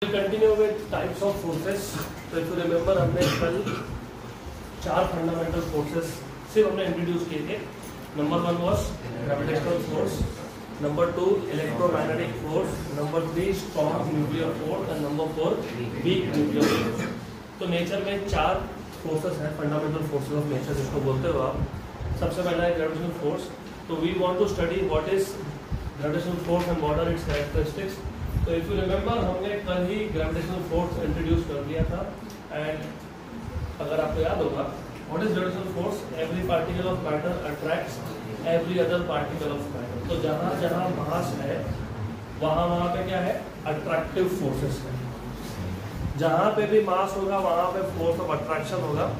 Continue with types of forces. तो if you remember हमने कल 4 फंडामेंटल फोर्सेस सिर्फ हमने इंट्रोड्यूस किए थे। Number 1 was gravitational force, number 2 electromagnetic force, number 3 strong nuclear force and number 4 week nuclear force. तो nature में 4 forces हैं, फंडामेंटल फोर्सेस ऑफ नेचर जिसको बोलते हो आप। सबसे पहला है ग्रेविटेशनल फोर्स। तो we want to study what is gravitational force and what are its characteristics. तो इफ यू रिमेंबर हमने कल ही ग्रेविटेशनल फोर्स इंट्रोड्यूस कर दिया था। एंड अगर आपको याद होगा what is gravitational force, every particle of matter attracts every other particle of matter. तो जहाँ जहाँ मास है वहाँ पे क्या है, अट्रैक्टिव फोर्सेस है। जहाँ पे भी मास होगा वहाँ पे फोर्स ऑफ अट्रैक्शन होगा।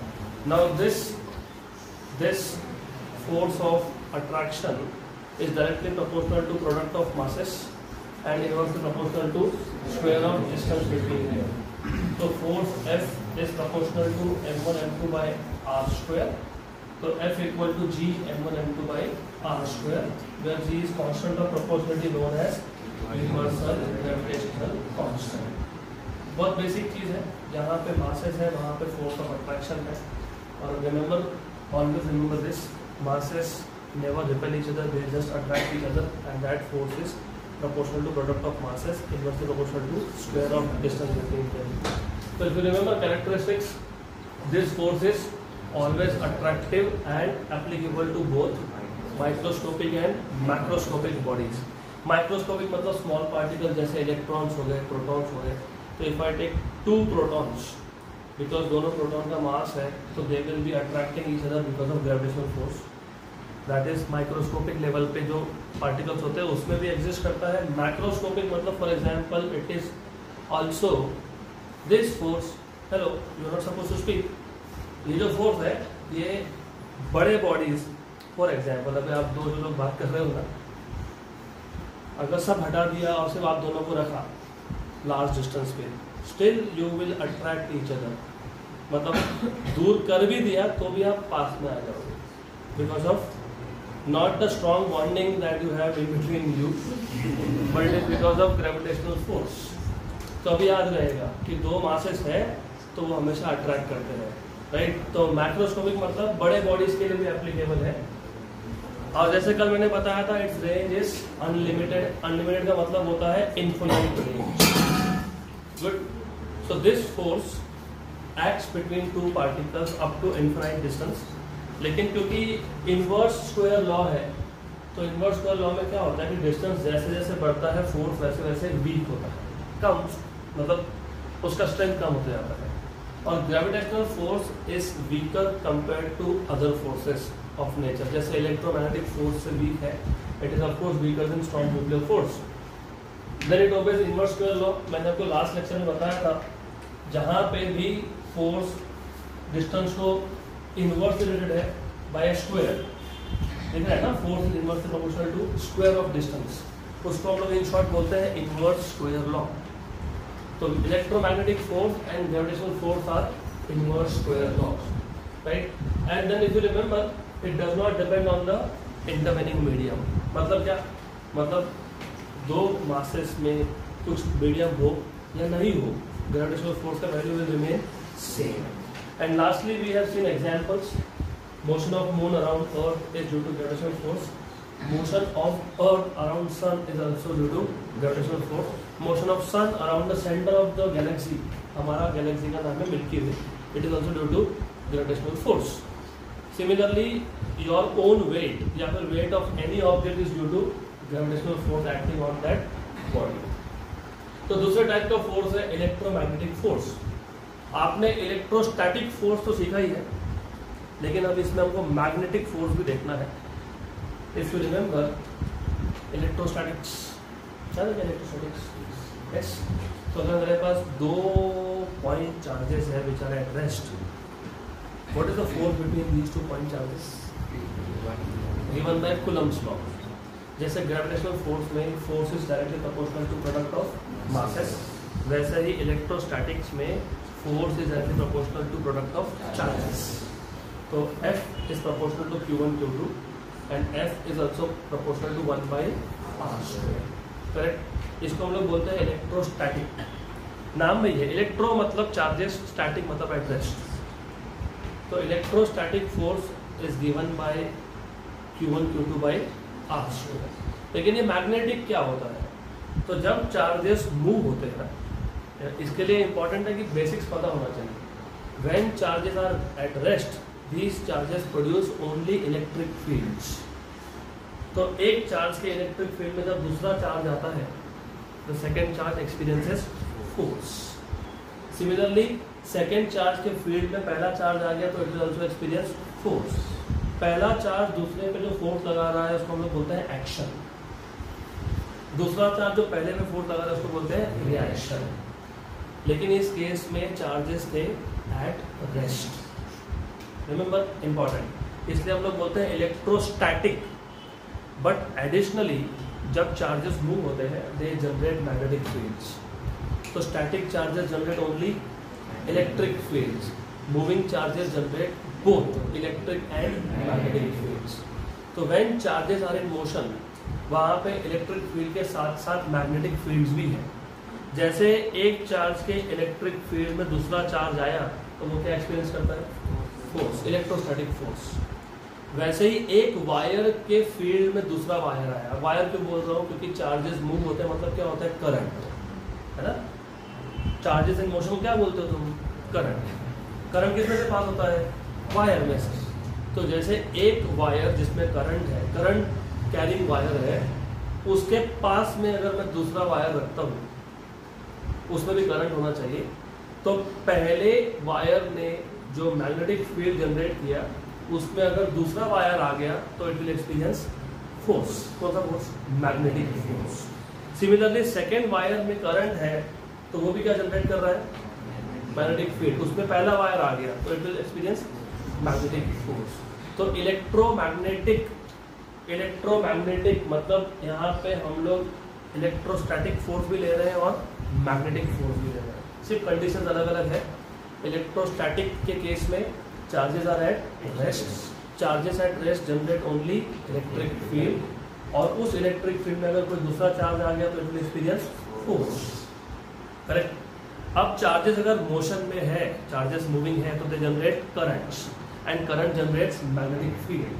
Now this force of attraction is directly proportional to product of masses and inversely proportional to square of distance between them. So force F is proportional to m1 m2 by r square. So F equal to G m1 m2 by r square, where G is constant of proportionality known as universal gravitational constant. बहुत basic चीज़ है, जहाँ पे masses है वहाँ पे force of attraction है। और remember, always remember this, masses never repel each other, they just attract each other, and that force is proportional to product of masses inversely proportional to square of distance between them. So if you remember characteristics, this force is always attractive and applicable to both microscopic and macroscopic bodies. Microscopic मतलब small particles जैसे electrons हो गए, protons हो गए। तो if I take 2 protons, because दोनों proton का मास है, तो they will be attracting each other because of gravitational force. That is microscopic level पे जो पार्टिकल्स होते हैं उसमें भी एग्जिस्ट करता है। मैक्रोस्कोपिक मतलब for example it is also this force, hello you are not suppose to speak. ये जो फोर्स है ये बड़े बॉडीज, फॉर एग्जांपल अभी आप दो जो लोग बात कर रहे हो ना, अगर सब हटा दिया और सिर्फ आप दोनों को रखा लार्ज डिस्टेंस पे, still you will attract each other. मतलब दूर कर भी दिया तो भी आप पास में आ जाओगे, because of not the strong bonding that you have in between you, but it is because of gravitational force. तो अभी याद रहेगा कि दो मासेस है तो वो हमेशा अट्रैक्ट करते हैं, राइट। तो मैक्रोस्कोपिक मतलब बड़े बॉडीज के लिए भी एप्लीकेबल है। और जैसे कल मैंने बताया था, its range is unlimited. Unlimited का मतलब होता है infinite range. Good. So this force acts between 2 particles up to infinite distance. लेकिन क्योंकि इन्वर्स स्क्वायर लॉ है, तो इन्वर्स स्क्वायर लॉ में क्या होता है कि डिस्टेंस जैसे जैसे बढ़ता है फोर्स वैसे वैसे वीक होता है, कम, मतलब उसका स्ट्रेंथ कम होता जाता है। और gravitational force is weaker compared to other forces of nature. जैसे इलेक्ट्रोमैग्नेटिक फोर्स से वीक है, it is of course weaker than strong nuclear force. Then it obeys inverse square law. मैंने आपको लास्ट लेक्चर में बताया था, जहाँ पे भी फोर्स डिस्टेंस को इनवर्स रिलेटेड है बाय स्क्वायर, देख रहे हैं ना, force is inversely proportional to square of distance, उसको हम लोग इन शॉर्ट बोलते हैं इनवर्स स्क्वायर लॉ। तो electromagnetic force and gravitational force are inverse square laws, right. And then if you remember, it does not depend on the intervening medium. मतलब क्या, मतलब दो मासेस में कुछ मीडियम हो या नहीं हो, ग्रेविटेशनल फोर्स का value will remain same. And lastly, we have seen examples. Motion of moon around Earth is due to gravitational force. Motion of Earth around Sun is also due to gravitational force. Motion of Sun around the center of the galaxy, हमारा Galaxy का नाम है milky way, it is also due to gravitational force. Similarly, your own weight या फिर weight of any object is due to gravitational force acting on that body. तो दूसरे type का force है इलेक्ट्रोमैग्नेटिक फोर्स। आपने इलेक्ट्रोस्टैटिक फोर्स तो सीखा ही है, लेकिन अब इसमें हमको मैग्नेटिक फोर्स भी देखना है। If you remember electrostatics, yes. तो अगर मेरे पास 2 पॉइंट चार्जेस है which are at rest, what is the force between these 2 point charges given by Coulomb's law. जैसे ग्रेविटेशनल फोर्स में force is directly proportional to product of masses, वैसे ही electrostatics में force is directly proportional to product of charges. So F is proportional to Q1 Q2 and F is also proportional to 1 by r square. Correct. इसको हम लोग बोलते हैं electrostatic. नाम में है इलेक्ट्रो मतलब चार्जेस, स्टैटिक मतलब एट रेस्ट। तो electrostatic force is given by Q1 Q2 by R। लेकिन ये मैग्नेटिक क्या होता है? तो जब चार्जेस मूव होते हैं ना, इसके लिए इंपॉर्टेंट है कि बेसिक्स पता होना चाहिए। When charges are at rest these charges produce only electric fields. तो एक चार्ज के इलेक्ट्रिक फील्ड में जब दूसरा चार्ज आता है the second charge experiences force. Similarly second charge के फील्ड में पहला चार्ज आ गया तो it will also experience force. पहला चार्ज दूसरे पे जो फोर्स लगा रहा है उसको हम लोग बोलते हैं एक्शन। दूसरा चार्ज जो पहले में फोर्स लगा रहा है उसको बोलते हैं रिएक्शन। लेकिन इस केस में चार्जेस थे एट रेस्ट। रिमेंबर, इंपॉर्टेंट, इसलिए हम लोग बोलते हैं इलेक्ट्रोस्टैटिक। बट एडिशनली जब चार्जेस मूव होते हैं दे जनरेट मैग्नेटिक फील्ड्स। तो static charges generate only electric fields, moving charges generate both electric and magnetic fields. तो when charges are in motion वहाँ पे इलेक्ट्रिक फील्ड के साथ साथ मैग्नेटिक फील्ड्स भी हैं। जैसे एक चार्ज के इलेक्ट्रिक फील्ड में दूसरा चार्ज आया तो वो क्या एक्सपीरियंस करता है? Force, electrostatic force. वैसे ही एक वायर के फील्ड में दूसरा वायर आया। वायर क्यों बोल रहा हूँ? क्योंकि चार्जेस मूव होते हैं, मतलब क्या होता है? करंट, है ना। चार्जेस इन मोशन को क्या बोलते हो तुम? करंट। करंट किसमें से पास होता है? वायर में से। तो जैसे एक वायर जिसमें करंट है, करंट कैरिंग वायर है, उसके पास में अगर मैं दूसरा वायर रखता हूँ उसमें भी करंट होना चाहिए। तो पहले वायर ने जो मैग्नेटिक फील्ड जनरेट किया उसमें अगर दूसरा वायर आ गया तो इट विल एक्सपीरियंस फोर्स। कौन सा force? Magnetic force. Similarly second wire में करंट है तो वो भी क्या जनरेट कर रहा है? Magnetic field. उसमें पहला वायर आ गया तो it will experience magnetic force. तो इलेक्ट्रोमैग्नेटिक मतलब यहाँ पे हम लोग इलेक्ट्रोस्टैटिक फोर्स भी ले रहे हैं और मैग्नेटिक फोर्स भी ले रहे हैं, सिर्फ कंडीशन अलग अलग है। इलेक्ट्रोस्टैटिक के केस में charges are at rest, charges at rest generate only electric field, और उस इलेक्ट्रिक फील्ड में अगर कोई दूसरा चार्ज आ गया तो it will experience force. Correct. अब चार्जेस अगर मोशन में है, चार्जेस मूविंग है, तो they generate currents and current generates magnetic field.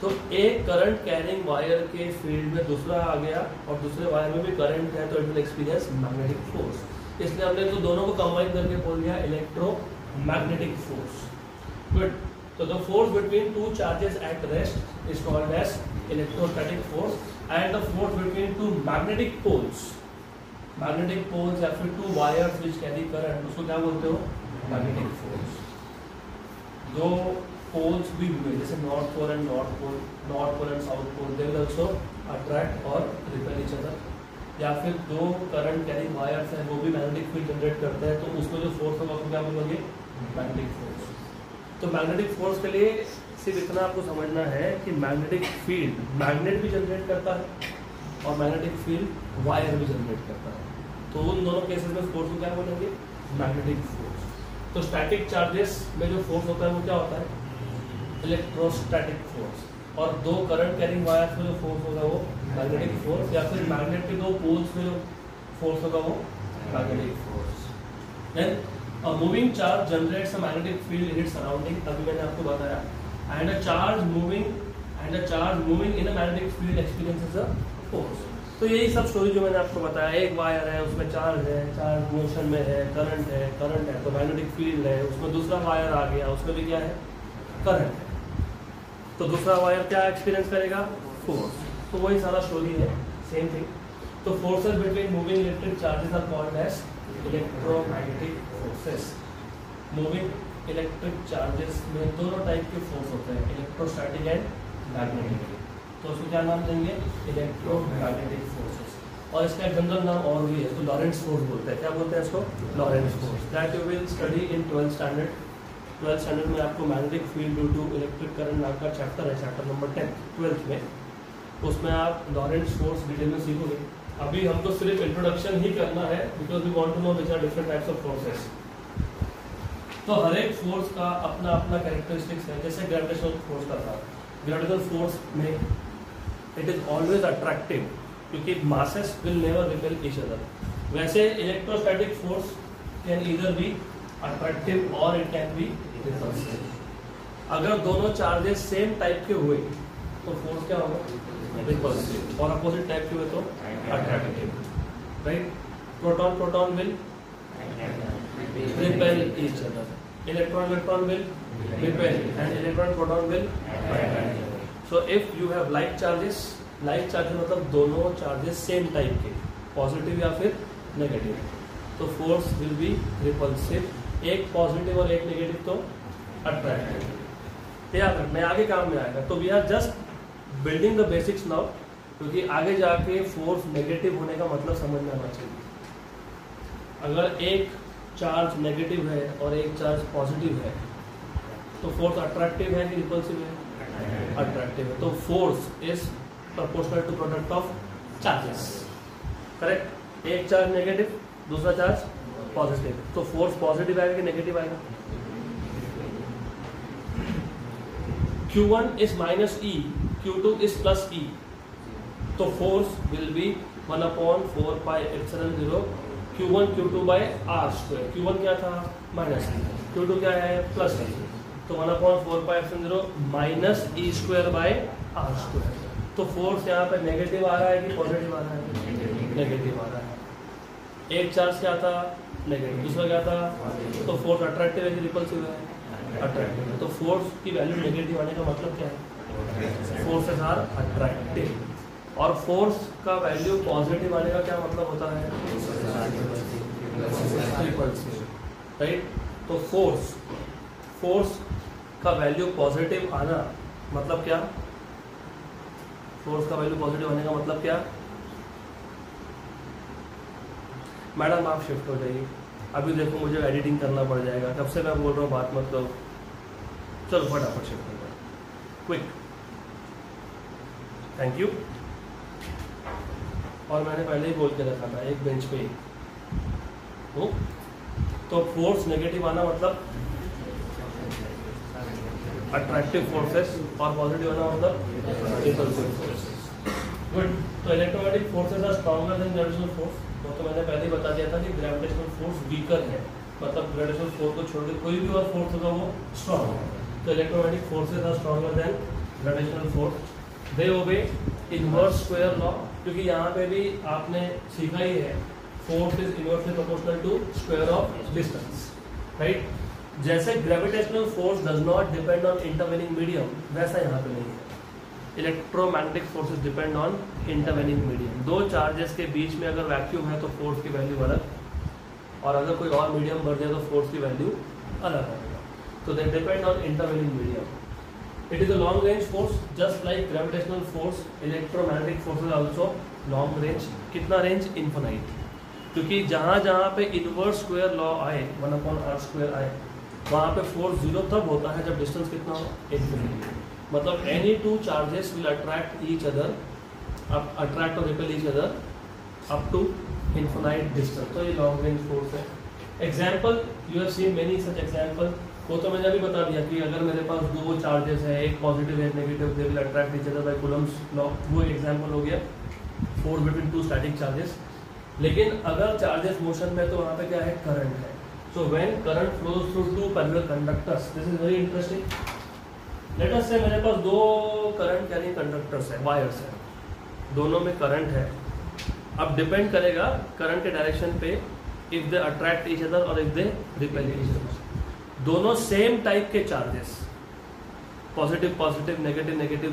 तो एक करंट कैरिंग वायर के फील्ड में दूसरा आ गया और दूसरे वायर में भी करंट है तो it will experience magnetic force. इसलिए हमने तो दोनों को कंबाइन करके बोल दिया इलेक्ट्रोमैग्नेटिक फोर्स। गुड। तो the force between two charges at rest is called as electrostatic force and the force between two magnetic poles या फिर two wires which carry current, उसको क्या बोलते हो? Magnetic force. दो पोल्स भी हुए जैसे north pole and south pole, they will also attract और रिपेल ईच अदर। या फिर दो करंट कैरिंग वायर्स हैं वो भी मैग्नेटिक फील्ड जनरेट करते हैं तो उसमें जो फोर्स होगा उसको क्या बोलोगे? Magnetic force. तो मैग्नेटिक फोर्स के लिए सिर्फ इतना आपको समझना है कि मैग्नेटिक फील्ड मैग्नेट भी जनरेट करता है और मैग्नेटिक फील्ड वायर भी जनरेट करता है। तो उन दोनों केसेस में फोर्स को क्या बोलेंगे? Magnetic force. तो स्टैटिक चार्जेस में जो फोर्स होता है वो क्या होता है? Electrostatic force. और दो करंट कैरिंग वायर्स में जो फोर्स होगा वो मैग्नेटिक फोर्स, या फिर मैग्नेट के दो पोल्स में जो फोर्स होगा वो magnetic force. Then a moving charge generates a magnetic field in its surrounding, अभी मैंने आपको बताया, and a charge moving in a magnetic field experiences a force. तो यही सब स्टोरी जो मैंने आपको बताया, एक वायर है उसमें चार्ज है, चार्ज मोशन में है, करंट है तो मैग्नेटिक फील्ड है, उसमें दूसरा वायर आ गया उसमें भी क्या है? करंट है, तो दूसरा वायर क्या एक्सपीरियंस करेगा? फोर्स। तो वही सारा स्टोरी है, सेम थिंग। तो forces between moving electric charges are called as electromagnetic forces. Moving electric charges में दोनों टाइप के फोर्स होते हैं, इलेक्ट्रोस्टैटिक एंड मैग्नेटिक। तो उसको क्या नाम देंगे? Electromagnetic forces. और इसका एक जनरल नाम और भी है, तो लॉरेंट्ज फोर्स बोलते हैं। क्या बोलते हैं इसको? Lorentz force. That you will study in 12th standard. 12th standard में आपको magnetic field due to electric current नाम का चैप्टर है, चैप्टर नंबर 10 12th में। उसमें आप लॉरेंट्ज फोर्स डिटेल में सीखोगे। अभी हमको सिर्फ इंट्रोडक्शन ही करना है because we want to know which are different types of forces. तो हर एक फोर्स का अपना अपना कैरेक्टरिस्टिक्स है। जैसे ग्रेविटेशनल फोर्स का था, ग्रेविटेशनल फोर्स में इट इज ऑलवेज अट्रैक्टिव क्योंकि masses will never repel each other. वैसे electrostatic force can either be attractive और इट कैन बी रिपल्सिव। अगर दोनों चार्जेस सेम टाइप के हुए तो फोर्स क्या होगा? रिपल्सिव। और अपोजिट टाइप के हुए तो attractive, right? Proton proton will repel each other, electron will repel, and electron proton will attract. So if you have like charges मतलब दोनों चार्जेस सेम टाइप के, पॉजिटिव या फिर नेगेटिव, तो फोर्स विल बी रिपल्सिव। एक positive और एक negative तो अट्रैक्टिव। याद रखना, आगे काम में आएगा। तो we are just building the basics now, क्योंकि आगे जाके फोर्स नेगेटिव होने का मतलब समझ में आना चाहिए। अगर एक चार्ज नेगेटिव है और एक चार्ज पॉजिटिव है तो फोर्स अट्रैक्टिव है कि रिपल्सिव है? अट्रैक्टिव है। तो force is proportional to product of charges, correct? एक चार्ज नेगेटिव, दूसरा चार्ज पॉजिटिव, तो फोर्स पॉजिटिव आएगा कि नेगेटिव आएगा? Q1 is minus E, Q2 is plus E, तो force will be 1/4 pi epsilon 0 Q1 Q2 by R square। Q1 क्या था? Minus E, Q2 क्या है? प्लस E, तो 1/4 pi epsilon 0 minus E square by R square. तो force यहाँ पे negative आ रहा है कि पॉजिटिव आ रहा है? नेगेटिव आ रहा है। एक चार्ज क्या था? नेगेटिव, दूसरा क्या था? तो फोर्स अट्रैक्टिव है कि रिपल्सिव है? अट्रैक्टिव है। तो फोर्स की वैल्यू नेगेटिव आने का मतलब क्या है? Forces are attractive. और फोर्स का वैल्यू पॉजिटिव आने का क्या मतलब होता है? Repulsive, right? तो फोर्स का वैल्यू पॉजिटिव आना मतलब क्या? फोर्स का वैल्यू पॉजिटिव आने का मतलब क्या? मैडम आप शिफ्ट हो जाइए, अभी देखो मुझे एडिटिंग करना पड़ जाएगा, कब से मैं बोल रहा हूँ बात मत करो। चलो फटाफट शिफ्ट हो जाए, क्विक, थैंक यू। और मैंने पहले ही बोल के रखा था एक बेंच पे ही। तो फोर्स नेगेटिव आना मतलब अट्रैक्टिव फोर्सेस और पॉजिटिव आना मतलब रिपल्सिव फोर्सेस। गुड। तो electromagnetic forces are stronger than gravitational force. तो मैंने पहले ही बता दिया था कि ग्रेविटेशनल फोर्स वीकर है, मतलब ग्रेविटेशनल फोर्स को छोड़ के कोई भी और फोर्स होगा वो स्ट्रॉन्ग है। तो electromagnetic forces are stronger than gravitational force. They obey inverse square law, क्योंकि यहाँ पे भी आपने सीखा ही है force is inversely proportional to square of distance, right? जैसे gravitational force does not depend on intervening medium, वैसा यहाँ पे नहीं है। Electromagnetic forces depend on intervening medium. दो चार्जेस के बीच में अगर वैक्यूम है तो फोर्स की वैल्यू अलग, और अगर कोई और मीडियम बढ़ जाए तो फोर्स की वैल्यू अलग होगा। तो दे depend on intervening medium. It is a long range force, just like gravitational force, electromagnetic force is also long range. कितना रेंज? इन्फिनाइट। क्योंकि जहाँ जहाँ पे इनवर्स स्क्वायर लॉ आए, 1/r² आए, वहाँ पे फोर्स जीरो तब होता है जब डिस्टेंस कितना हो? इन्फिनिटी। मतलब any two charges will attract each other, attract और repel each other up to infinite distance. तो ये लॉन्ग रेंज फोर्स है। Example, you have seen many such example. वो तो मैंने अभी बता दिया कि अगर मेरे पास दो चार्जेस है, एक पॉजिटिव एक negative, they will attract each other by Coulomb's law, वो एग्जांपल हो गया force between to static charges. लेकिन अगर चार्जेस मोशन में तो वहाँ पे क्या है? करंट है। So when current flows through two parallel conductors, this is very interesting. Let us say मेरे पास दो करंट कैरिंग कंडक्टर्स है, वायर्स है, दोनों में करंट है। अब डिपेंड करेगा करंट के डायरेक्शन पे, if they attract each other और if they repel each other. दोनों सेम टाइप के charges, positive positive, negative negative,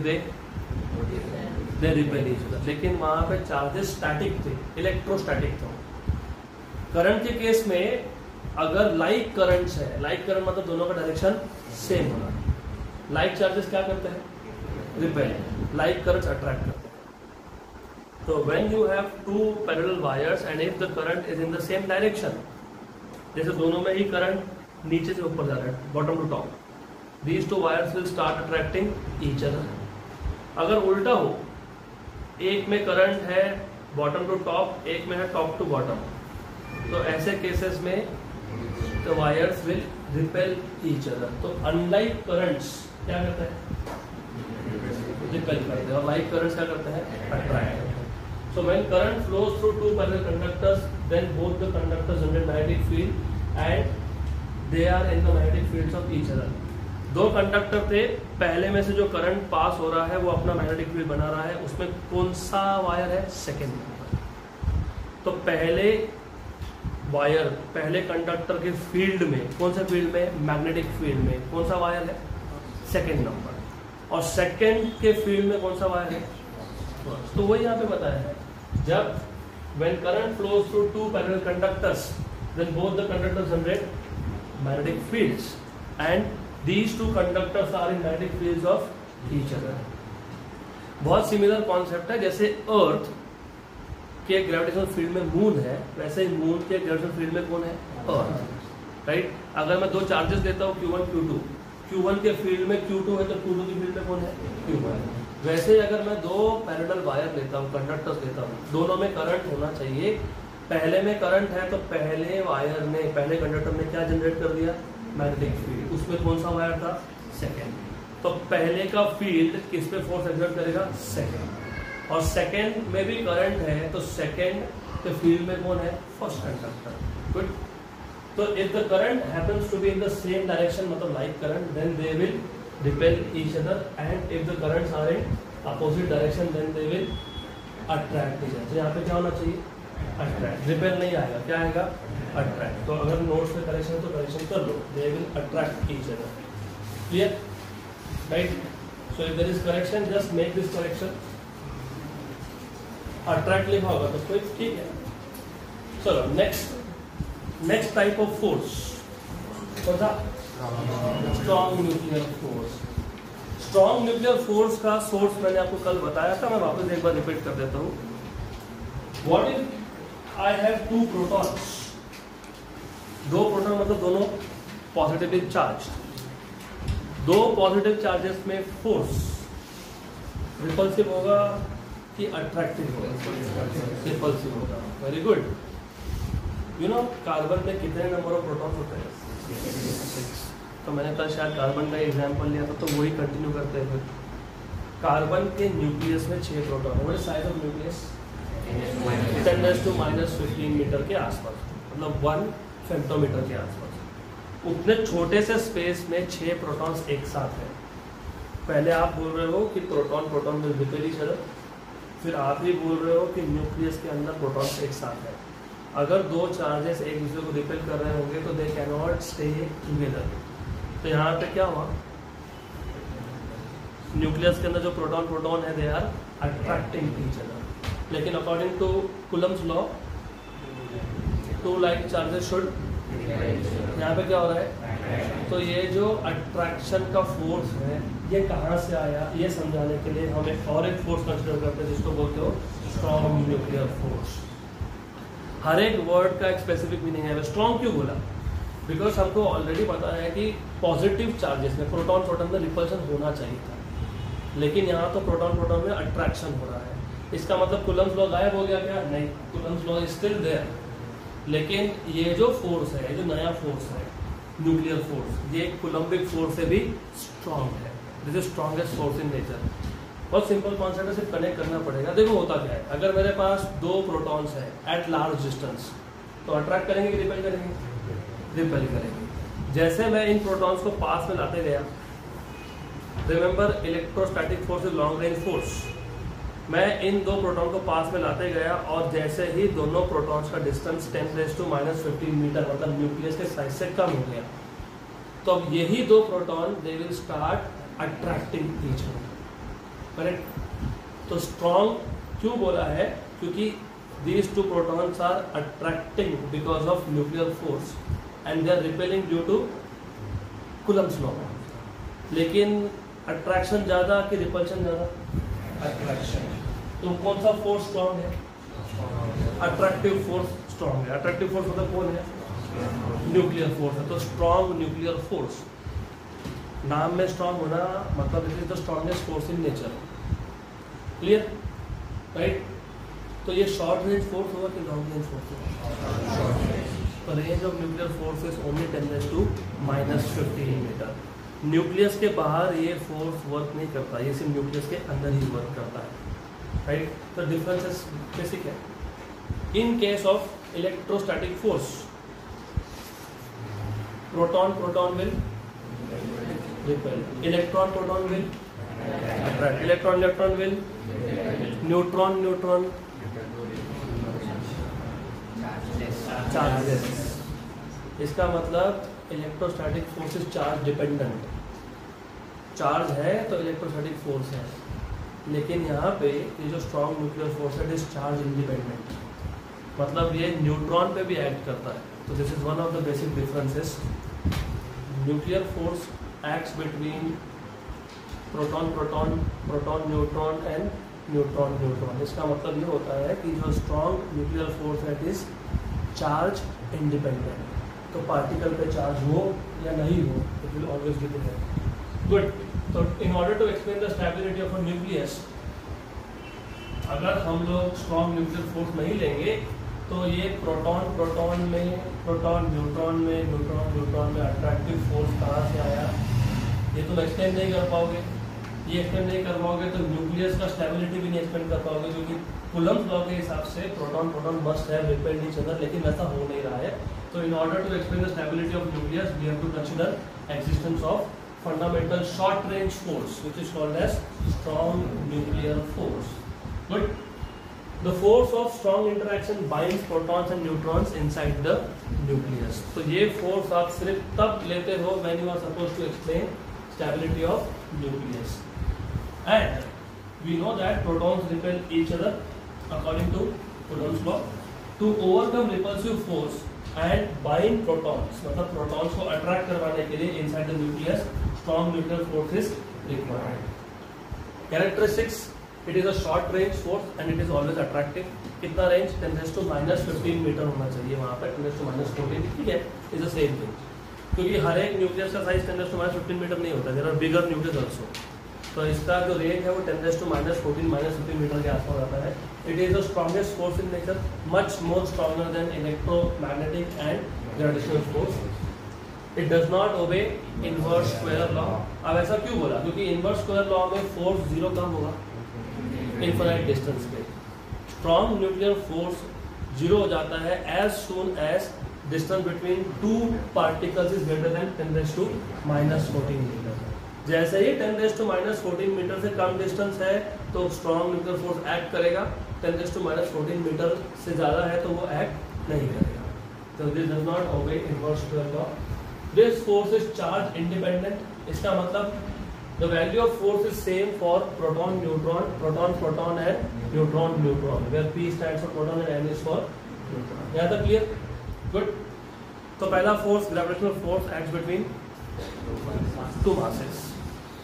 they repel each other. लेकिन वहां पे चार्जेस स्टैटिक थे, इलेक्ट्रोस्टैटिक थे। करंट के केस में अगर लाइक करंट्स है, लाइक करंट मतलब दोनों का डायरेक्शन सेम होना, लाइक चार्जेस क्या करते हैं? रिपेल, लाइक करंट्स अट्रैक्ट करते हैं। तो when you have two parallel wires and if the current is in the same direction, जैसे दोनों में ही करंट नीचे से ऊपर जा रहा है, bottom to top, these two wires will start attracting each other. अगर उल्टा हो, एक में करंट है बॉटम टू टॉप, एक में है टॉप टू बॉटम, तो ऐसे केसेस में the wires will repel each other. तो अनलाइक करंट्स क्या करते हैं? रिपेल करते हैं, और लाइक करंट्स क्या करते हैं? Attract. So when current flows through two parallel conductors, then both the conductors generate magnetic field and they are in the magnetic fields of each other. दो कंडक्टर थे, पहले में से जो करंट पास हो रहा है वो अपना मैग्नेटिक फील्ड बना रहा है, उसमें कौन सा वायर है? Second number. तो पहले वायर, पहले कंडक्टर के फील्ड में, कौन सा फील्ड में? मैग्नेटिक फील्ड में कौन सा वायर है? Second number. और सेकेंड के फील्ड में कौन सा वायर है? तो वही यहाँ पे बताया है, जब when current flows through two parallel conductors then both the conductors generate magnetic fields and these two conductors are in magnetic fields of each other. बहुत सिमिलर कॉन्सेप्ट है, जैसे अर्थ के ग्रेविटेशनल फील्ड में मून है, वैसे ही मून के gravitational field में कौन है? अर्थ, राइट। अगर मैं दो चार्जेस देता हूँ Q1 Q2, Q1 के फील्ड में Q2 है तो Q2 की फील्ड में कौन है? Q1। वैसे ही अगर मैं दो पैरेलल वायर लेता हूँ, कंडक्टर्स लेता हूँ, दोनों में करंट होना चाहिए। पहले में करंट है तो पहले वायर ने, पहले कंडक्टर ने क्या जनरेट कर दिया? Magnetic field. उसमें कौन सा वायर था? सेकेंड। तो पहले का फील्ड किस पे फोर्स एक्सर्ट करेगा? सेकेंड। और सेकेंड में भी करंट है तो सेकेंड के फील्ड में कौन है? First conductor. गुड। तो if the current happens to be in the same direction, मतलब like current, then they will repel each other, and if the currents are in opposite direction then they will attract each other. तो यहाँ पे क्या होना चाहिए? attract। repel नहीं आएगा, क्या आएगा? attract। तो अगर नोट्स पे करेक्शन तो करेक्शन कर लो, they will attract each other। clear, right? so if there is correction just make this correction, attract लिखा होगा तो कोई ठीक है। चलो next type of force कौन सा? Strong nuclear force. Strong nuclear force का सोर्स मैंने आपको कल बताया था, मैं वापस एक बार रिपीट कर देता हूँ। What if I have two protons, दो प्रोटॉन मतलब दोनों पॉजिटिवली चार्ज, दो पॉजिटिव चार्जेस में फोर्स रिपल्सिव होगा कि अट्रैक्टिव होगा? रिपल्सिव होगा। Very good. You know carbon में कितने नंबर ऑफ प्रोटॉन्स होते हैं? 6। तो मैंने कल शायद कार्बन का एग्जाम्पल लिया था, तो वही कंटिन्यू करते हैं। कार्बन के न्यूक्लियस में 6 proton. What is size of nucleus? 10⁻⁻15 metre के आसपास, मतलब 1 फेम्टोमीटर के आसपास। उतने छोटे से स्पेस में 6 प्रोटॉन्स एक साथ हैं। पहले आप बोल रहे हो कि proton will repel each other, फिर आप ही बोल रहे हो कि न्यूक्लियस के अंदर प्रोटॉन्स एक साथ हैं। अगर दो चार्जेस एक दूसरे को रिपेल कर रहे होंगे तो they can not stay together. तो यहाँ पे क्या हुआ? न्यूक्लियस के अंदर जो प्रोटॉन है they are attracting each other. लेकिन according to Coulomb's law, two like charges should, यहाँ पे क्या हो रहा है? तो ये जो अट्रैक्शन का फोर्स है ये कहाँ से आया, ये समझाने के लिए हम एक और एक फोर्स कंसिडर करते हैं जिसको बोलते हो स्ट्रॉन्ग न्यूक्लियर फोर्स। हर एक वर्ड का एक स्पेसिफिक मीनिंग है। स्ट्रॉन्ग क्यों बोला? बिकॉज हमको ऑलरेडी पता है कि पॉजिटिव चार्जेस में प्रोटॉन में रिपल्शन होना चाहिए था, लेकिन यहाँ तो प्रोटॉन में अट्रैक्शन हो रहा है। इसका मतलब कुलम्स लॉ गायब हो गया क्या? नहीं, Coulomb's law is still there. लेकिन ये जो फोर्स है, जो नया फोर्स है न्यूक्लियर फोर्स, ये कुलम्बिक फोर्स से भी स्ट्रॉन्ग है। This is strongest force in nature. बहुत सिंपल कॉन्सेप्ट है, सिर्फ कनेक्ट करना पड़ेगा। देखो होता क्या है, अगर मेरे पास दो प्रोटॉन्स है एट लार्ज डिस्टेंस, तो अट्रैक्ट करेंगे कि रिपेल करेंगे? रिपेल करेंगे। जैसे मैं इन प्रोटॉन्स को पास में लाते गया, remember electrostatic force is long range force. मैं इन दो प्रोटॉन को पास में लाते गया और जैसे ही दोनों प्रोटॉन्स का डिस्टेंस 10⁻⁻15 मीटर मतलब न्यूक्लियस के साइज से कम हो गया, तो अब यही दो proton they will start attracting each other. Correct? तो स्ट्रॉन्ग क्यों बोला है? क्योंकि these two protons are attracting because of nuclear force and they are repelling due to Coulomb's law. लेकिन अट्रैक्शन ज़्यादा कि रिपल्शन ज़्यादा? अट्रैक्शन। तो कौन सा फोर्स स्ट्रॉन्ग है? अट्रैक्टिव फोर्स स्ट्रॉन्ग है। अट्रैक्टिव फोर्स मतलब कौन है? न्यूक्लियर फोर्स है। तो स्ट्रॉन्ग न्यूक्लियर फोर्स, नाम में स्ट्रॉन्ग होना मतलब it is the strongest force in nature. Clear? Right? तो ये शॉर्ट रेंज फोर्स होगा कि लॉन्ग रेंज फोर्स होगा? तो range of nuclear force is only 10⁻⁻15 metre. Nucleus के बाहर ये फोर्स वर्क नहीं करता, ये सिर्फ न्यूक्लियस के अंदर ही वर्क करता है। राइट? तो डिफरेंस बेसिक है। In case of electrostatic force. Proton will repel. Electron will attract. Electron will. Neutron chargeless. इसका मतलब electrostatic force is charge dependent. Charge है तो इलेक्ट्रोस्टैटिक फोर्स है, लेकिन यहाँ पे ये जो स्ट्रॉन्ग न्यूक्लियर फोर्स है इट इज चार्ज इंडिपेंडेंट. मतलब ये न्यूट्रॉन पे भी एक्ट करता है. तो this is one of the basic differences. Nuclear force acts between proton neutron and neutron. इसका मतलब ये होता है कि जो स्ट्रॉन्ग न्यूक्लियर फोर्स है इट इज चार्ज इंडिपेंडेंट. तो पार्टिकल पे चार्ज हो या नहीं हो it will always be there. Good. तो in order to explain the stability of a nucleus, अगर हम लोग स्ट्रॉन्ग न्यूक्लियर फोर्स नहीं लेंगे तो ये प्रोटॉन न्यूट्रॉन में अट्रैक्टिव फोर्स कहाँ से आया ये तुम एक्सप्लेन नहीं कर पाओगे. ये एक्सप्लेन नहीं कर पाओगे तो न्यूक्लियस का स्टेबिलिटी भी नहीं एक्सप्लेन कर पाओगे, क्योंकि कूलम्ब लॉ के हिसाब से proton must have repelled each other, लेकिन ऐसा हो नहीं रहा है. तो in order to explain the stability of nucleus we have to consider existence of fundamental short range force which is called as strong nuclear force. Good. The force of strong interaction binds protons and neutrons inside the nucleus. तो ये force आप सिर्फ तब लेते हो when you are supposed to explain stability of nucleus. And we know that protons repel each other according to Coulomb's law. To overcome repulsive force and bind protons, मतलब protons को attract करवाने के लिए inside the nucleus strong nuclear force is required. Characteristics: it is a short range force and it is always attractive. कितना range? 10⁻⁻15 metre होना चाहिए वहाँ पर. 10⁻14 ठीक है, is the same thing. क्योंकि हर एक न्यूक्लियस का साइज 10⁻15 मीटर नहीं होता. There are bigger nucleus also. तो इसका जो रेंज है वो 10⁻14-15 मीटर के आसपास आता है. It is the strongest force in nature, much more stronger than electromagnetic and gravitational force. It does not obey inverse square law. अब ऐसा क्यों बोला? क्योंकि इनवर्स स्क्वायर लॉ में फोर्स जीरो कम होगा इनफाइनाइट डिस्टेंस पे. स्ट्रॉन्ग न्यूक्लियर फोर्स जीरो हो जाता है as soon as distance between two particles is greater than 10⁻14 metre. जैसे ही 10⁻14 मीटर से कम डिस्टेंस है तो स्ट्रॉन्ग न्यूक्लियर फोर्स एक्ट करेगा. 10⁻14 मीटर से ज़्यादा है तो वो एक्ट नहीं करेगा. तो this does not obey inverse square law. This force is charge independent. इसका मतलब the value of force is same for proton and neutron where P stands for proton and N is for neutron. यहाँ तक clear? Good. तो पहला force gravitational force acts between two masses.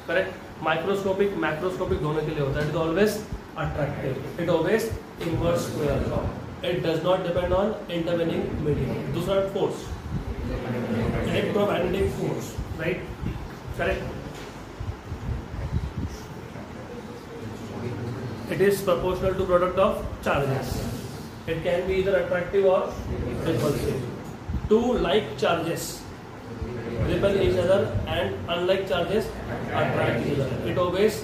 Correct. Microscopic macroscopic दोनों के लिए होता है. It is always attractive. It always inverse square law. It does not depend on intervening medium. दूसरा force electromagnetic force. Right. Correct. It is proportional to product of charges. It can be either attractive or repulsive. Two like charges repel each other and unlike charges attract each other. It obeys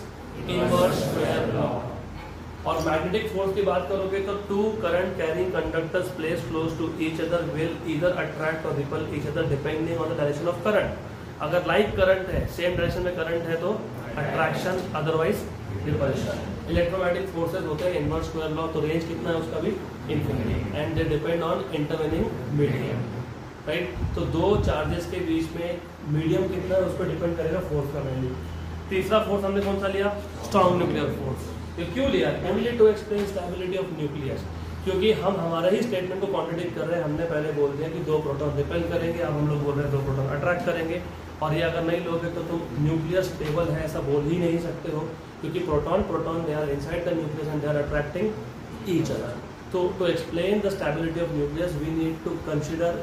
inverse square law. और magnetic force की बात करोगे तो two current carrying conductors place close to each other will either attract और repel each other depending on the direction of current. अगर like current है, same direction में current है तो attraction, otherwise repulsion. Electromagnetic forces होते हैं inverse square law. तो range कितना है उसका भी infinity and they depend on intervening medium. Right. तो दो चार्जेस के बीच में मीडियम कितना है उस पर डिपेंड करेगा फोर्स का वैल्यू. तीसरा फोर्स हमने कौन सा लिया? Strong nuclear force. ये क्यों लिया? Only to explain stability of nucleus. क्योंकि हम हमारा ही स्टेटमेंट को कॉन्ट्रडिक्ट कर रहे हैं. हमने पहले बोल दिया कि दो प्रोटॉन रिपेल करेंगे, अब हम लोग बोल रहे हैं दो प्रोटॉन अट्रैक्ट करेंगे. और ये अगर नहीं लोगे तो तुम न्यूक्लियस स्टेबल है ऐसा बोल ही नहीं सकते हो, क्योंकि proton they are inside the nucleus and they are attracting each other. तो to explain the stability of nucleus we need to consider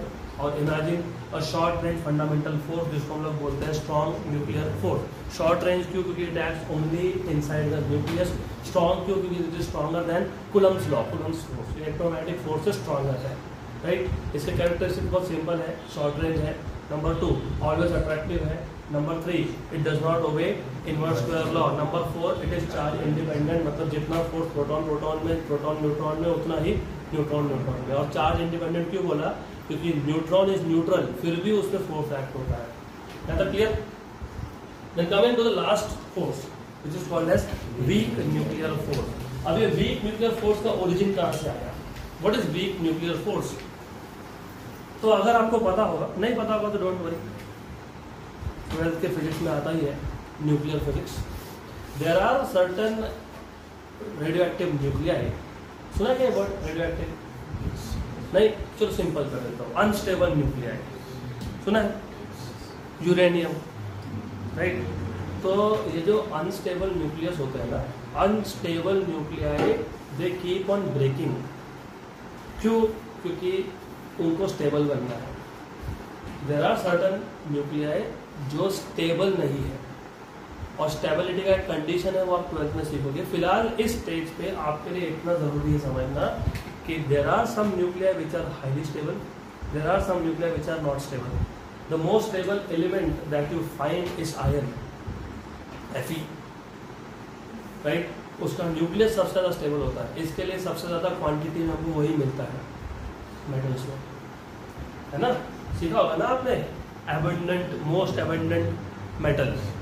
और imagine a short range fundamental force जिसको हम लोग बोलते हैं strong nuclear force. Short range क्यों? क्योंकि it acts only inside the nucleus. Strong क्यों? क्योंकि it is stronger than Coulomb's law. Coulomb's force electromagnetic force से स्ट्रॉन्गर है. राइट. इसके कैरेक्टरिस्टिक बहुत सिंपल है. शॉर्ट रेंज है. नंबर 2 ऑलवेज अट्रैक्टिव है. Number 3 it does not obey inverse square law. Number 4 it is charge independent. मतलब जितना force proton neutron में उतना ही न्यूट्रॉन में। और चार्ज इंडिपेंडेंट क्यों बोला? क्योंकि न्यूट्रॉन इज न्यूट्रल, फिर भी उसमें फोर्स एक्ट होता है। Is that clear? Then coming to the last force, which is called as weak nuclear force. अब ये weak nuclear force का origin कहाँ से आया? What is weak nuclear force? तो अगर आपको पता होगा, नहीं पता होगा तो डोंट वरी, 12th के फिजिक्स में आता ही है, nuclear physics. There are certain radioactive nuclei. सुना क्या वर्ड रेडियोएक्टिव? नहीं, चलो सिंपल कर देता हूँ, अनस्टेबल न्यूक्लियाई सुना है? Uranium, right? तो ये जो अनस्टेबल न्यूक्लियस होते हैं ना, unstable nuclei they keep on breaking. क्यों? क्योंकि उनको स्टेबल बनना है। देयर आर सर्टन न्यूक्लियाई जो स्टेबल नहीं है, और स्टेबिलिटी का एक कंडीशन है, वो आप 12th में सीखोगे। फिलहाल इस स्टेज पे आपके लिए इतना जरूरी है समझना कि there are some nuclei which are highly stable, there are some nuclei which are not stable. The most stable element that you find is iron, Fe, right? उसका न्यूक्लियस सबसे ज़्यादा स्टेबल होता है, इसके लिए सबसे ज़्यादा क्वांटिटी में हमको वही मिलता है मेटल्स में, है ना? सीखा होगा ना आपने, abundant, most abundant metals.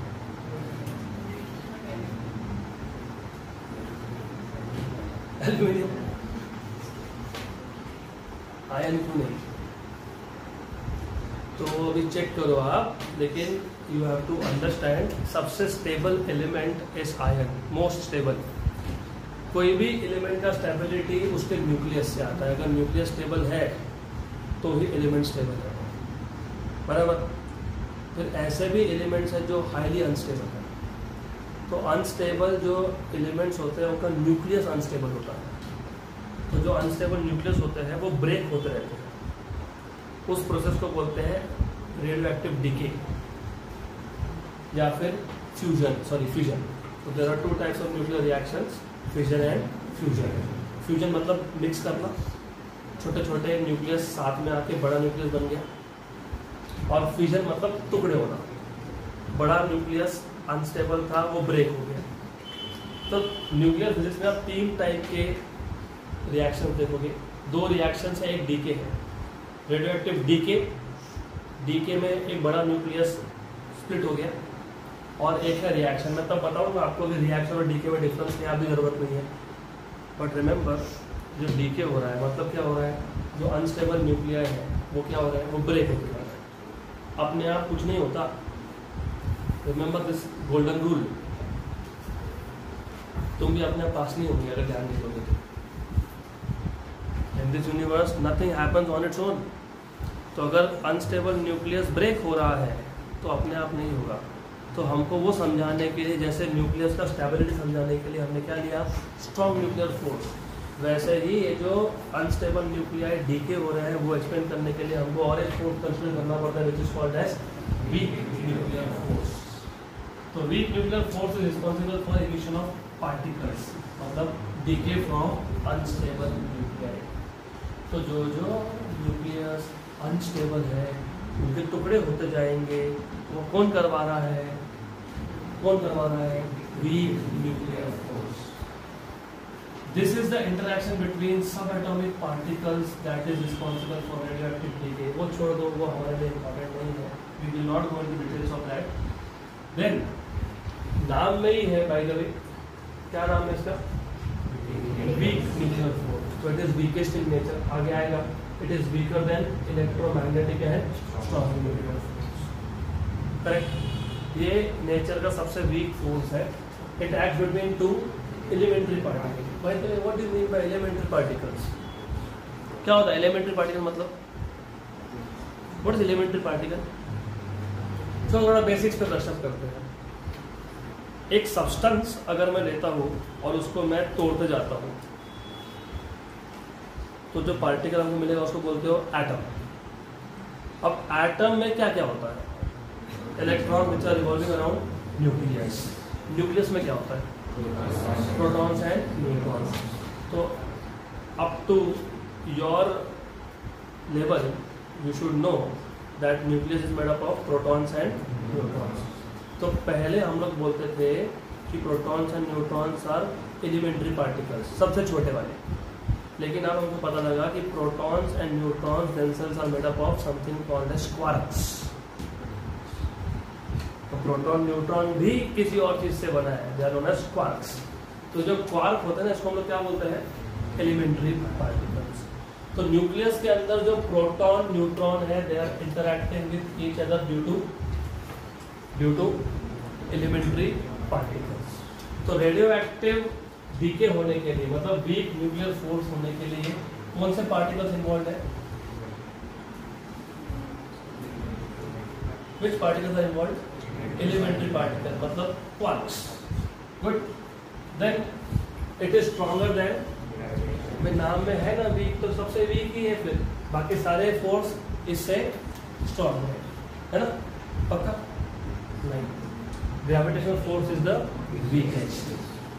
Aluminium, iron क्यों नहीं? तो अभी चेक करो आप, लेकिन यू हैव टू अंडरस्टैंड सबसे stable element is iron, most stable. कोई भी एलिमेंट का स्टेबिलिटी उसके न्यूक्लियस से आता है। अगर न्यूक्लियस स्टेबल है तो ही एलिमेंट स्टेबल है, बराबर? फिर ऐसे भी एलिमेंट्स हैं जो हाईली अनस्टेबल है। तो अनस्टेबल जो एलिमेंट्स होते हैं उनका न्यूक्लियस अनस्टेबल होता है। तो जो अनस्टेबल न्यूक्लियस होते हैं वो ब्रेक होते रहते हैं। उस प्रोसेस को बोलते हैं रेडियो एक्टिव डिके या फिर फ्यूजन। तो there are 2 types of nuclear reactions, fission and fusion. Fusion मतलब मिक्स करना, छोटे छोटे न्यूक्लियस साथ में आके बड़ा न्यूक्लियस बन गया। और फ्यूजन मतलब टुकड़े होना, बड़ा न्यूक्लियस अनस्टेबल था वो ब्रेक हो गया। तो न्यूक्लियर फिजिक्स में आप 3 टाइप के रिएक्शन देखोगे। 2 रिएक्शन है, एक डीके है, रेडियोएक्टिव डीके में एक बड़ा न्यूक्लियस स्प्लिट हो गया, और एक है रिएक्शन। मैं तब बताऊंगा आपको कि रिएक्शन और डीके में डिफरेंस की आपकी ज़रूरत नहीं है, बट रिमेंबर जो डीके हो रहा है मतलब क्या हो रहा है, जो अनस्टेबल न्यूक्लियाई है वो क्या हो रहा है, वो ब्रेक होते जा रहा है। अपने आप कुछ नहीं होता। रिमेंबर दिस गोल्डन रूल, तुम भी अपने पास नहीं होंगे अगर ध्यान नहीं दोगे तो। In this universe nothing happens on its own. तो अगर अनस्टेबल न्यूक्लियस ब्रेक हो रहा है तो अपने आप नहीं होगा। तो हमको वो समझाने के लिए, जैसे न्यूक्लियस का स्टेबिलिटी समझाने के लिए हमने क्या लिया, स्ट्रॉन्ग न्यूक्लियर फोर्स, वैसे ही ये जो अनस्टेबल न्यूक्लियाई डीके हो रहे हैं वो एक्सप्लेन करने के लिए हमको और एक फोर्स कंसिडर करना पड़ता है, which is called as weak nuclear force. तो weak nuclear force is responsible for emission of particles, मतलब डीके फ्रॉम अनस्टेबल न्यूक्लियाई। तो जो न्यूक्लियस अनस्टेबल है उनके टुकड़े होते जाएंगे, वो कौन करवा रहा है? Weak nuclear force. This is the interaction between subatomic particles that is responsible for radioactive decay. वो छोड़ दो, वो हमारे लिए इंपॉर्टेंट नहीं है, we will not go into details of that. Then नाम में ही है, बाय द वे, क्या नाम है इसका? Weak nuclear force. तो it is weakest in nature, आगे आएगा। It is weaker than electromagnetic and strong nuclear force, correct? ये नेचर का सबसे वीक फोर्स है। It act between 2 elementary particles. What do you mean by elementary particles? क्या होता है एलिमेंट्री पार्टिकल मतलब? What is elementary particle? तो थोड़ा बेसिक्स पे ब्रश अप करते हैं। एक सब्सटेंस अगर मैं लेता हूँ और उसको मैं तोड़ते जाता हूँ तो जो पार्टिकल हमको मिलेगा उसको बोलते हो एटम। अब एटम में क्या क्या होता है? Electron which are revolving around nucleus. Nucleus में क्या होता है? Protons and neutrons. तो up to your level you should know that nucleus is made up of protons and neutrons. तो पहले हम लोग बोलते थे कि protons and neutrons are elementary particles, सबसे छोटे वाले। लेकिन अब हमको पता लगा कि protons and neutrons themselves are made up of something called as quarks. तो प्रोटॉन न्यूट्रॉन भी किसी और चीज से बना है, they are known as quarks. तो जो क्वार्क होता है ना, इसको हम लोग क्या बोलते हैं, एलिमेंट्री पार्टिकल्स। तो न्यूक्लियस के अंदर जो प्रोटॉन न्यूट्रॉन है, they are interacting with each other due to elementary particles. तो रेडियो एक्टिव डीके होने के लिए, मतलब वीक न्यूक्लियर फोर्स होने के लिए कौन से पार्टिकल्स इन्वॉल्व है? Which particles are involve? Elementary particle, मतलब quarks. Good. Then it is stronger than, में नाम में है ना वीक, तो सबसे वीक ही है, फिर बाकी सारे फोर्स इससे स्ट्रॉन्ग है ना? पक्का नहीं, gravitational force is the weakest.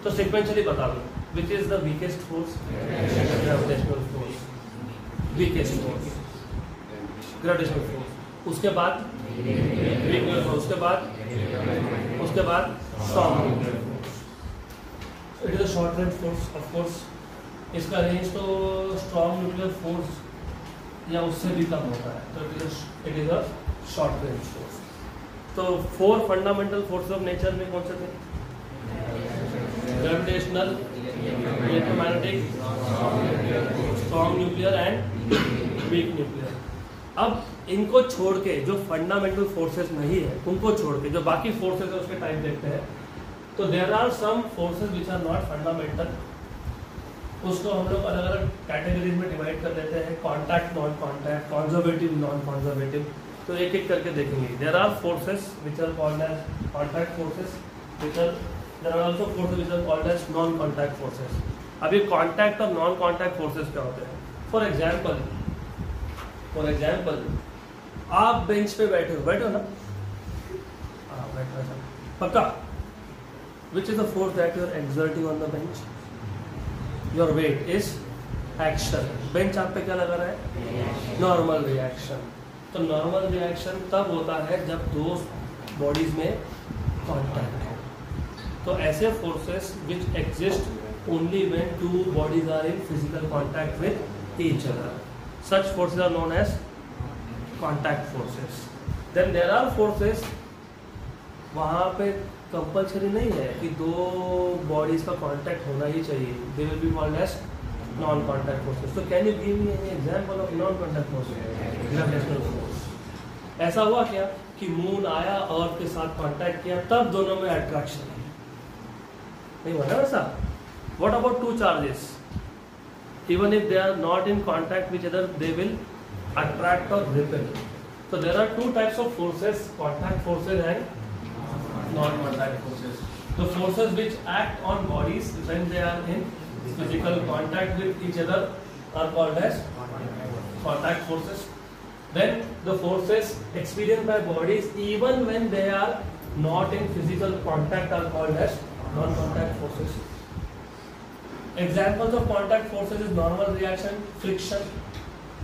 तो सिक्वेंशियली बता दो, विच is the weakest force? Gravitational force, weakest force gravitational force. उसके बाद वीक, उसके बाद strong nuclear force. It is a short range force of course. इसका रेंज तो स्ट्रॉन्ग न्यूक्लियर फोर्स या उससे भी कम होता है, तो it is a short range force. तो 4 फंडामेंटल फोर्सेस ऑफ नेचर में कौन से थे? Gravitational, electromagnetic, strong nuclear and weak nuclear. अब इनको छोड़ के जो फंडामेंटल फोर्सेस नहीं है, उनको छोड़ के जो बाकी फोर्सेस है उसके टाइप देखते हैं। तो there are some forces which are not fundamental, उसको हम लोग अलग अलग कैटेगरीज में डिवाइड कर देते हैं, contact, non contact, conservative, non conservative. तो एक एक करके देखेंगे। There are forces which are called as contact forces, there are also forces which are called as non contact forces. अब ये कॉन्टैक्ट और नॉन कॉन्टैक्ट फोर्सेस क्या होते हैं? फॉर एग्जाम्पल आप बेंच पे बैठे हो ना? हाँ, बैठे हो पक्का। Which is the force that you are exerting on the bench? Your weight is action. Bench आप पे क्या लगा रहा है? Normal reaction. तो नॉर्मल रिएक्शन तब होता है जब दो बॉडीज में कॉन्टैक्ट हो। तो ऐसे forces which exist only when two bodies are in physical contact with each other, such forces are known as contact forces. Then there are forces, वहाँ पे कंपल्सरी नहीं है कि दो बॉडीज का कांटेक्ट होना ही चाहिए, they will be called as non contact forces. So can you give me any example of non contact forces? Gravitational force. ऐसा हुआ क्या कि मून आया अर्थ के साथ कांटेक्ट किया, तब दोनों में अट्रैक्शन है? नहीं हुआ ना वैसा? What about two charges? Even if they are not in contact with each other, they will attract or repel. So there are two types of forces, contact forces and non-contact forces. The forces which act on bodies when they are in physical contact with each other are called as contact forces. Then the forces experienced by bodies even when they are not in physical contact are called as non-contact forces. Examples of contact forces is normal reaction, friction.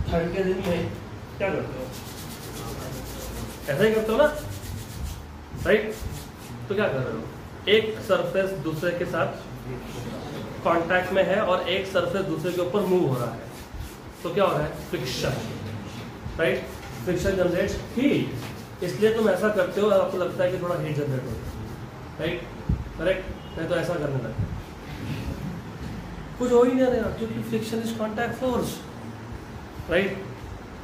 ठंड के दिन में क्या करते हो? ऐसा ही करते हो ना, राइट? तो क्या कर रहे हो? एक सरफेस दूसरे के साथ कांटेक्ट में है और एक सरफेस दूसरे के ऊपर मूव हो रहा है, तो क्या हो रहा है? Friction, right? Friction generates heat, इसलिए तुम ऐसा करते हो और आपको लगता है कि थोड़ा हीट जनरेट हो, राइट? करेक्ट? नहीं तो ऐसा करने लगते, कुछ हो ही नहीं रहा क्योंकि friction is contact force, right?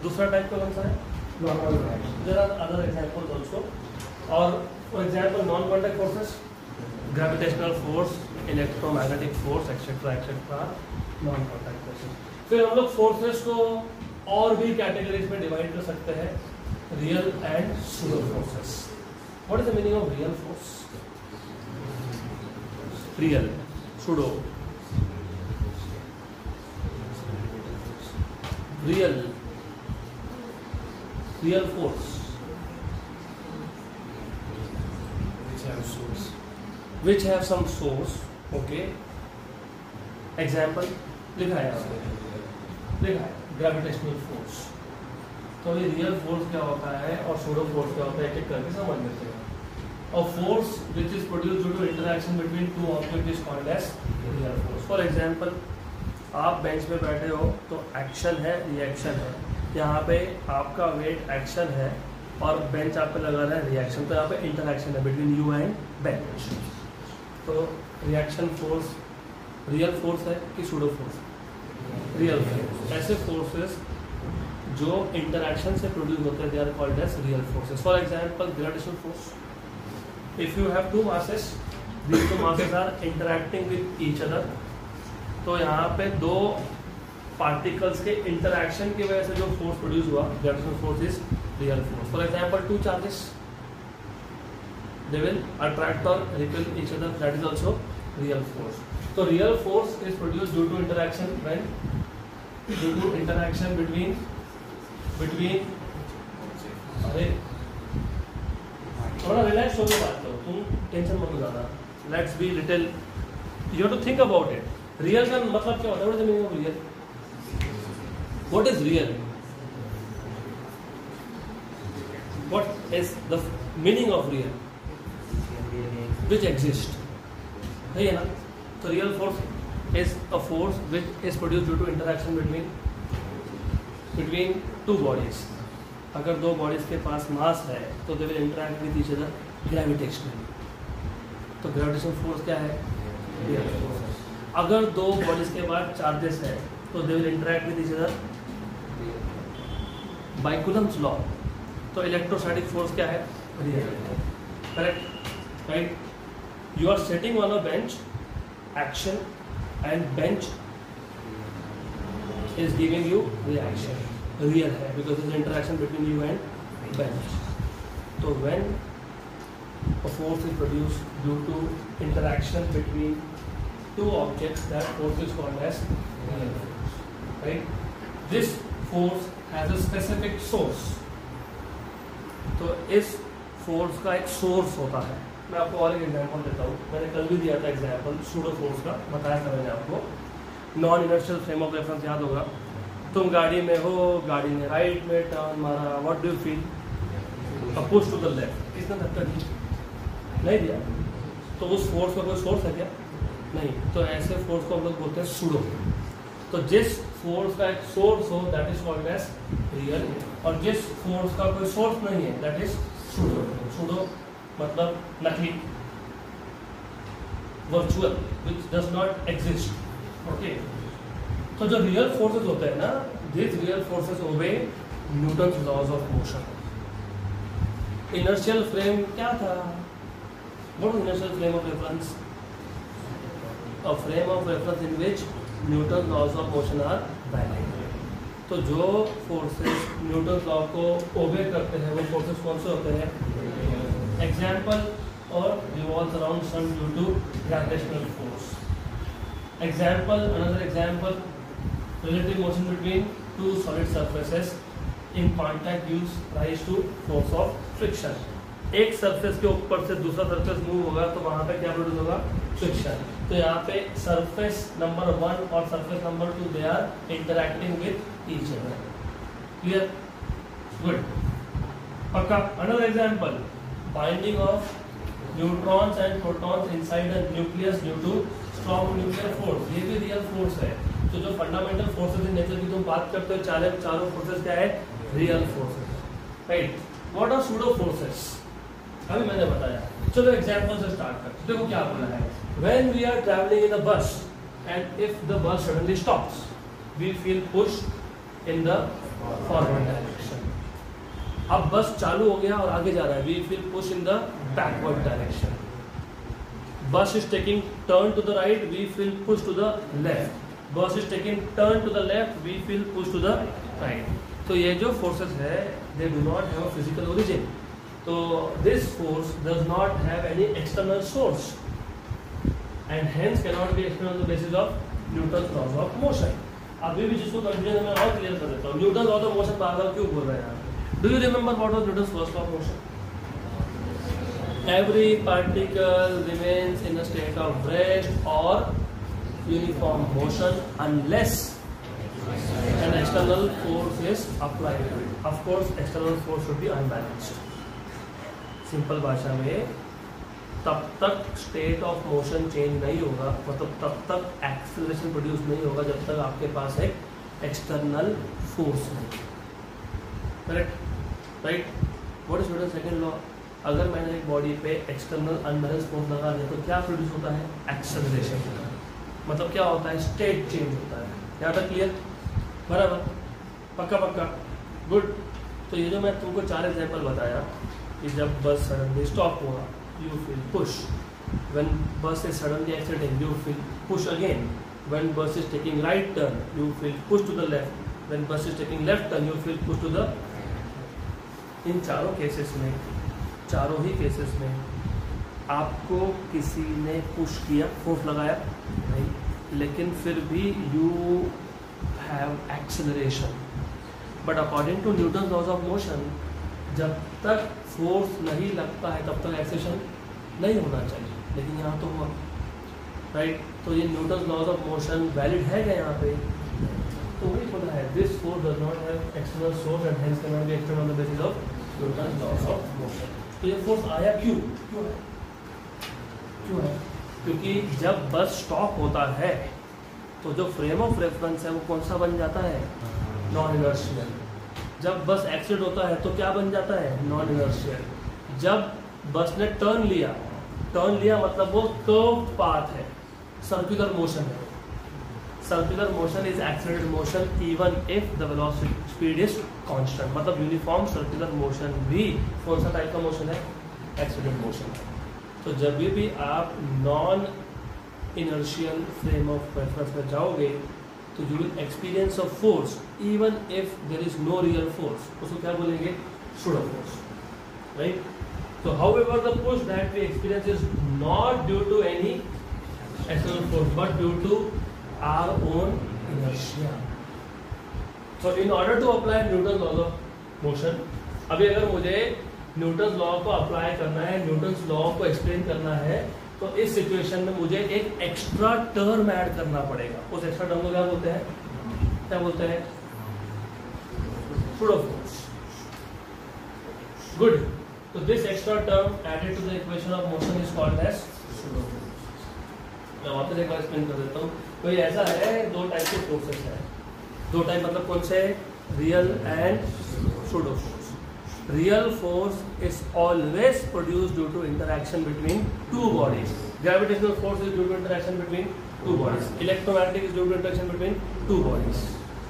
दूसरा टाइप का कौन सा है? Normal reaction. There are other examples also. और for example non contact forces, gravitational force, electromagnetic force etcetera etcetera, non contact forces. फिर हम लोग फोर्सेस को और भी कैटेगरीज में डिवाइड कर सकते हैं, real and pseudo forces. What is the meaning of real force? Real, pseudo. real force which have some source, okay? Example लिखा है, ग्रेविटेशनल फोर्स। तो ये रियल फोर्स क्या होता है और सूडो फोर्स क्या होता है, एक एक करके समझ लेते हैं। और force which is produced due to interaction between two object is called as real force. For example आप बेंच पे बैठे हो तो एक्शन है, रिएक्शन है। यहाँ पे आपका वेट एक्शन है और बेंच आप पे लगा रहा है रिएक्शन, तो यहाँ पे इंटरैक्शन है बिटवीन यू एंड बेंच। तो रिएक्शन फोर्स रियल फोर्स है कि सूडो फोर्स? Real force. ऐसे फोर्सेस जो इंटरैक्शन से प्रोड्यूस होते हैं, they are called as real forces. For example gravitational force, if you have two masses, these two masses are interacting with each other, तो यहाँ पे दो पार्टिकल्स के इंटरैक्शन की वजह से जो फोर्स प्रोड्यूस हुआ, gravitational force is real force. For example two charges, they will attract or repel each other, that is also real force. So real force is produced due to interaction between अरे थोड़ा relax होकर बात करो, तुम tension मत लो ज़्यादा। Let's be little, you have to think about it. Real का मतलब क्या होता है? What is the meaning of real? What is real? What is the meaning of real? Which exist, है ना? तो real force is a force which is produce due to interaction between two bodies. अगर दो bodies के पास mass है तो they will interact with each other gravitationally. तो ग्रेविटेशनल फोर्स क्या है? Real force. अगर दो बॉडीज के बाद चार्जेस है तो they will interact with each other by Coulomb's law. तो इलेक्ट्रोस्टैटिक फोर्स क्या है? Real. Correct, right? You are sitting on a bench, action, and bench is giving you reaction. Real है because there is interaction between you and bench. So when a force is produced due to interaction between two objects, that force is called as real force. Right? This force has a specific source. तो इस force का एक source होता है। मैं आपको और एक एग्जांपल देता हूँ। मैंने कल भी दिया था एग्जांपल सूडो फोर्स का, बताया था मैंने आपको। Non inertial frame of reference याद होगा। तुम गाड़ी में हो, गाड़ी ने राइट में टर्न मारा, what do you feel? A push to the left. किसने धक्का दिया? नहीं दिया। तो उस फोर्स का कोई सोर्स है क्या? नहीं। तो ऐसे फोर्स को हम लोग बोलते हैं सूडो। तो जिस फोर्स का एक सोर्स हो that is called as real, और जिस फोर्स का कोई सोर्स नहीं है दैट इज सूडो। सूडो मतलब नकली, virtual, which does not exist. Okay, तो जो रियल फोर्सेस होते हैं ना, this real forces obey Newton's laws of motion. Inertial frame क्या था? What is inertial frame of reference? A frame of reference in which Newton laws of motion are valid. तो जो forces Newton law को ओबे करते हैं वो forces कौन से होते हैं? Example, or revolves around sun due to gravitational force. Example, another example, relative motion between two solid surfaces in contact gives rise to force of friction. एक सरफेस के ऊपर से दूसरा सरफेस मूव होगा तो वहाँ पे क्या प्रोड्यूस होगा? फ्रिक्शन। तो यहाँ पे सरफेस नंबर 1 और surface number 2 they are interacting with each other. Clear? Good, पक्का। Another example, binding of neutrons and protons inside a nucleus due to strong nuclear force। ये भी रियल फोर्स है। तो जो फंडामेंटल फोर्सेस इन नेचर की तुम बात करते हो, चारों फोर्सेस क्या है? Real forces, right? What are pseudo forces? अभी मैंने बताया। चलो एग्जांपल से स्टार्ट करते हैं। देखो क्या बोला है। When we are travelling in a bus and if the bus suddenly stops, we feel pushed in the forward direction. अब बस चालू हो गया और आगे जा रहा है, we feel push in the backward direction. Bus is taking turn to the right, we feel push to the left. Bus is taking turn to the left, we feel push to the right. तो ये जो forces है they do not have a physical origin. तो this force does not have any external source and hence can not be explained on the basis of Newton's laws of motion. अभी भी जिसको confusion है मैं और clear कर देता हूँ। न्यूटन्स लॉज ऑफ मोशन बार बार क्यों बोल रहे हैं? Do you remember what was Newton's first law of motion? Every particle remains in a state of rest or uniform motion unless an external force is applied to it. Of course, external force should be unbalanced. Simple भाषा में तब तक state of motion change नहीं होगा, मतलब तब तक acceleration produce नहीं होगा जब तक आपके पास एक एक्सटर्नल फोर्स है। Correct, right. What is Newton second law? अगर मैंने एक बॉडी पे एक्सटर्नल अनबैलेंस फोर्स लगा दिया तो क्या प्रोड्यूस होता है? एक्सेलरेशन। मतलब क्या होता है? स्टेट चेंज होता है। यहाँ तक क्लियर? बराबर, पक्का पक्का, गुड। तो ये जो मैं तुमको 4 एग्जाम्पल बताया कि जब बस सडनली स्टॉप हुआ, you feel push. When bus is suddenly accelerating, you feel push again. When bus is taking right turn, you feel push to the left. When bus is taking left turn, you feel push to the. इन चारों cases में, चारों ही cases में आपको किसी ने push किया, force लगाया नहीं, लेकिन फिर भी you have acceleration. But according to Newton's laws of motion, जब तक फोर्स नहीं लगता है तब तक एक्सेलरेशन नहीं होना चाहिए, लेकिन यहाँ तो हुआ, राइट। तो ये Newton laws of motion valid है क्या यहाँ पे? तो वही बोला है, this force does not have external source and hence can not be explained on the basis of Newton laws of motion. तो ये फोर्स आया क्यों है? क्योंकि जब बस स्टॉप होता है तो जो फ्रेम ऑफ रेफरेंस है वो कौन सा बन जाता है? Non inertial. जब बस एक्सीडेंट होता है तो क्या बन जाता है? Non inertial. जब बस ने टर्न लिया मतलब वो कर्व पाथ है, सर्कुलर मोशन है। Circular motion is accelerated motion even if the velocity speed is constant. मतलब यूनिफॉर्म सर्कुलर मोशन भी कौन सा टाइप का मोशन है? एक्सीलरेटेड मोशन है। तो जब भी आप non inertial frame of reference में जाओगे तो you will experience of force even if there is no real force. उसको क्या बोलेंगे? Pseudo force, right. So however the push that we experience is not due to any external force but due to our own inertia. So in order to apply Newton's law of motion, अभी अगर मुझे Newton's law को apply करना है, Newton's law को explain करना है, तो इस सिचुएशन में मुझे एक एक्स्ट्रा टर्म ऐड करना पड़ेगा। उस एक्स्ट्रा टर्म को क्या बोलते हैं? क्या बोलते हैं? Pseudo force. Good. So this extra term added to the equation of motion is called as pseudo force. मैं वापस एक बार एक्सप्लेन कर देता हूँ। कोई ऐसा है, 2 टाइप के फोर्सेस हैं। 2 टाइप मतलब कौन से? Real and pseudo force. Real force is always produced due to interaction between 2 bodies. Gravitational force is due to interaction between 2 bodies. Electromagnetic is due to interaction between 2 bodies.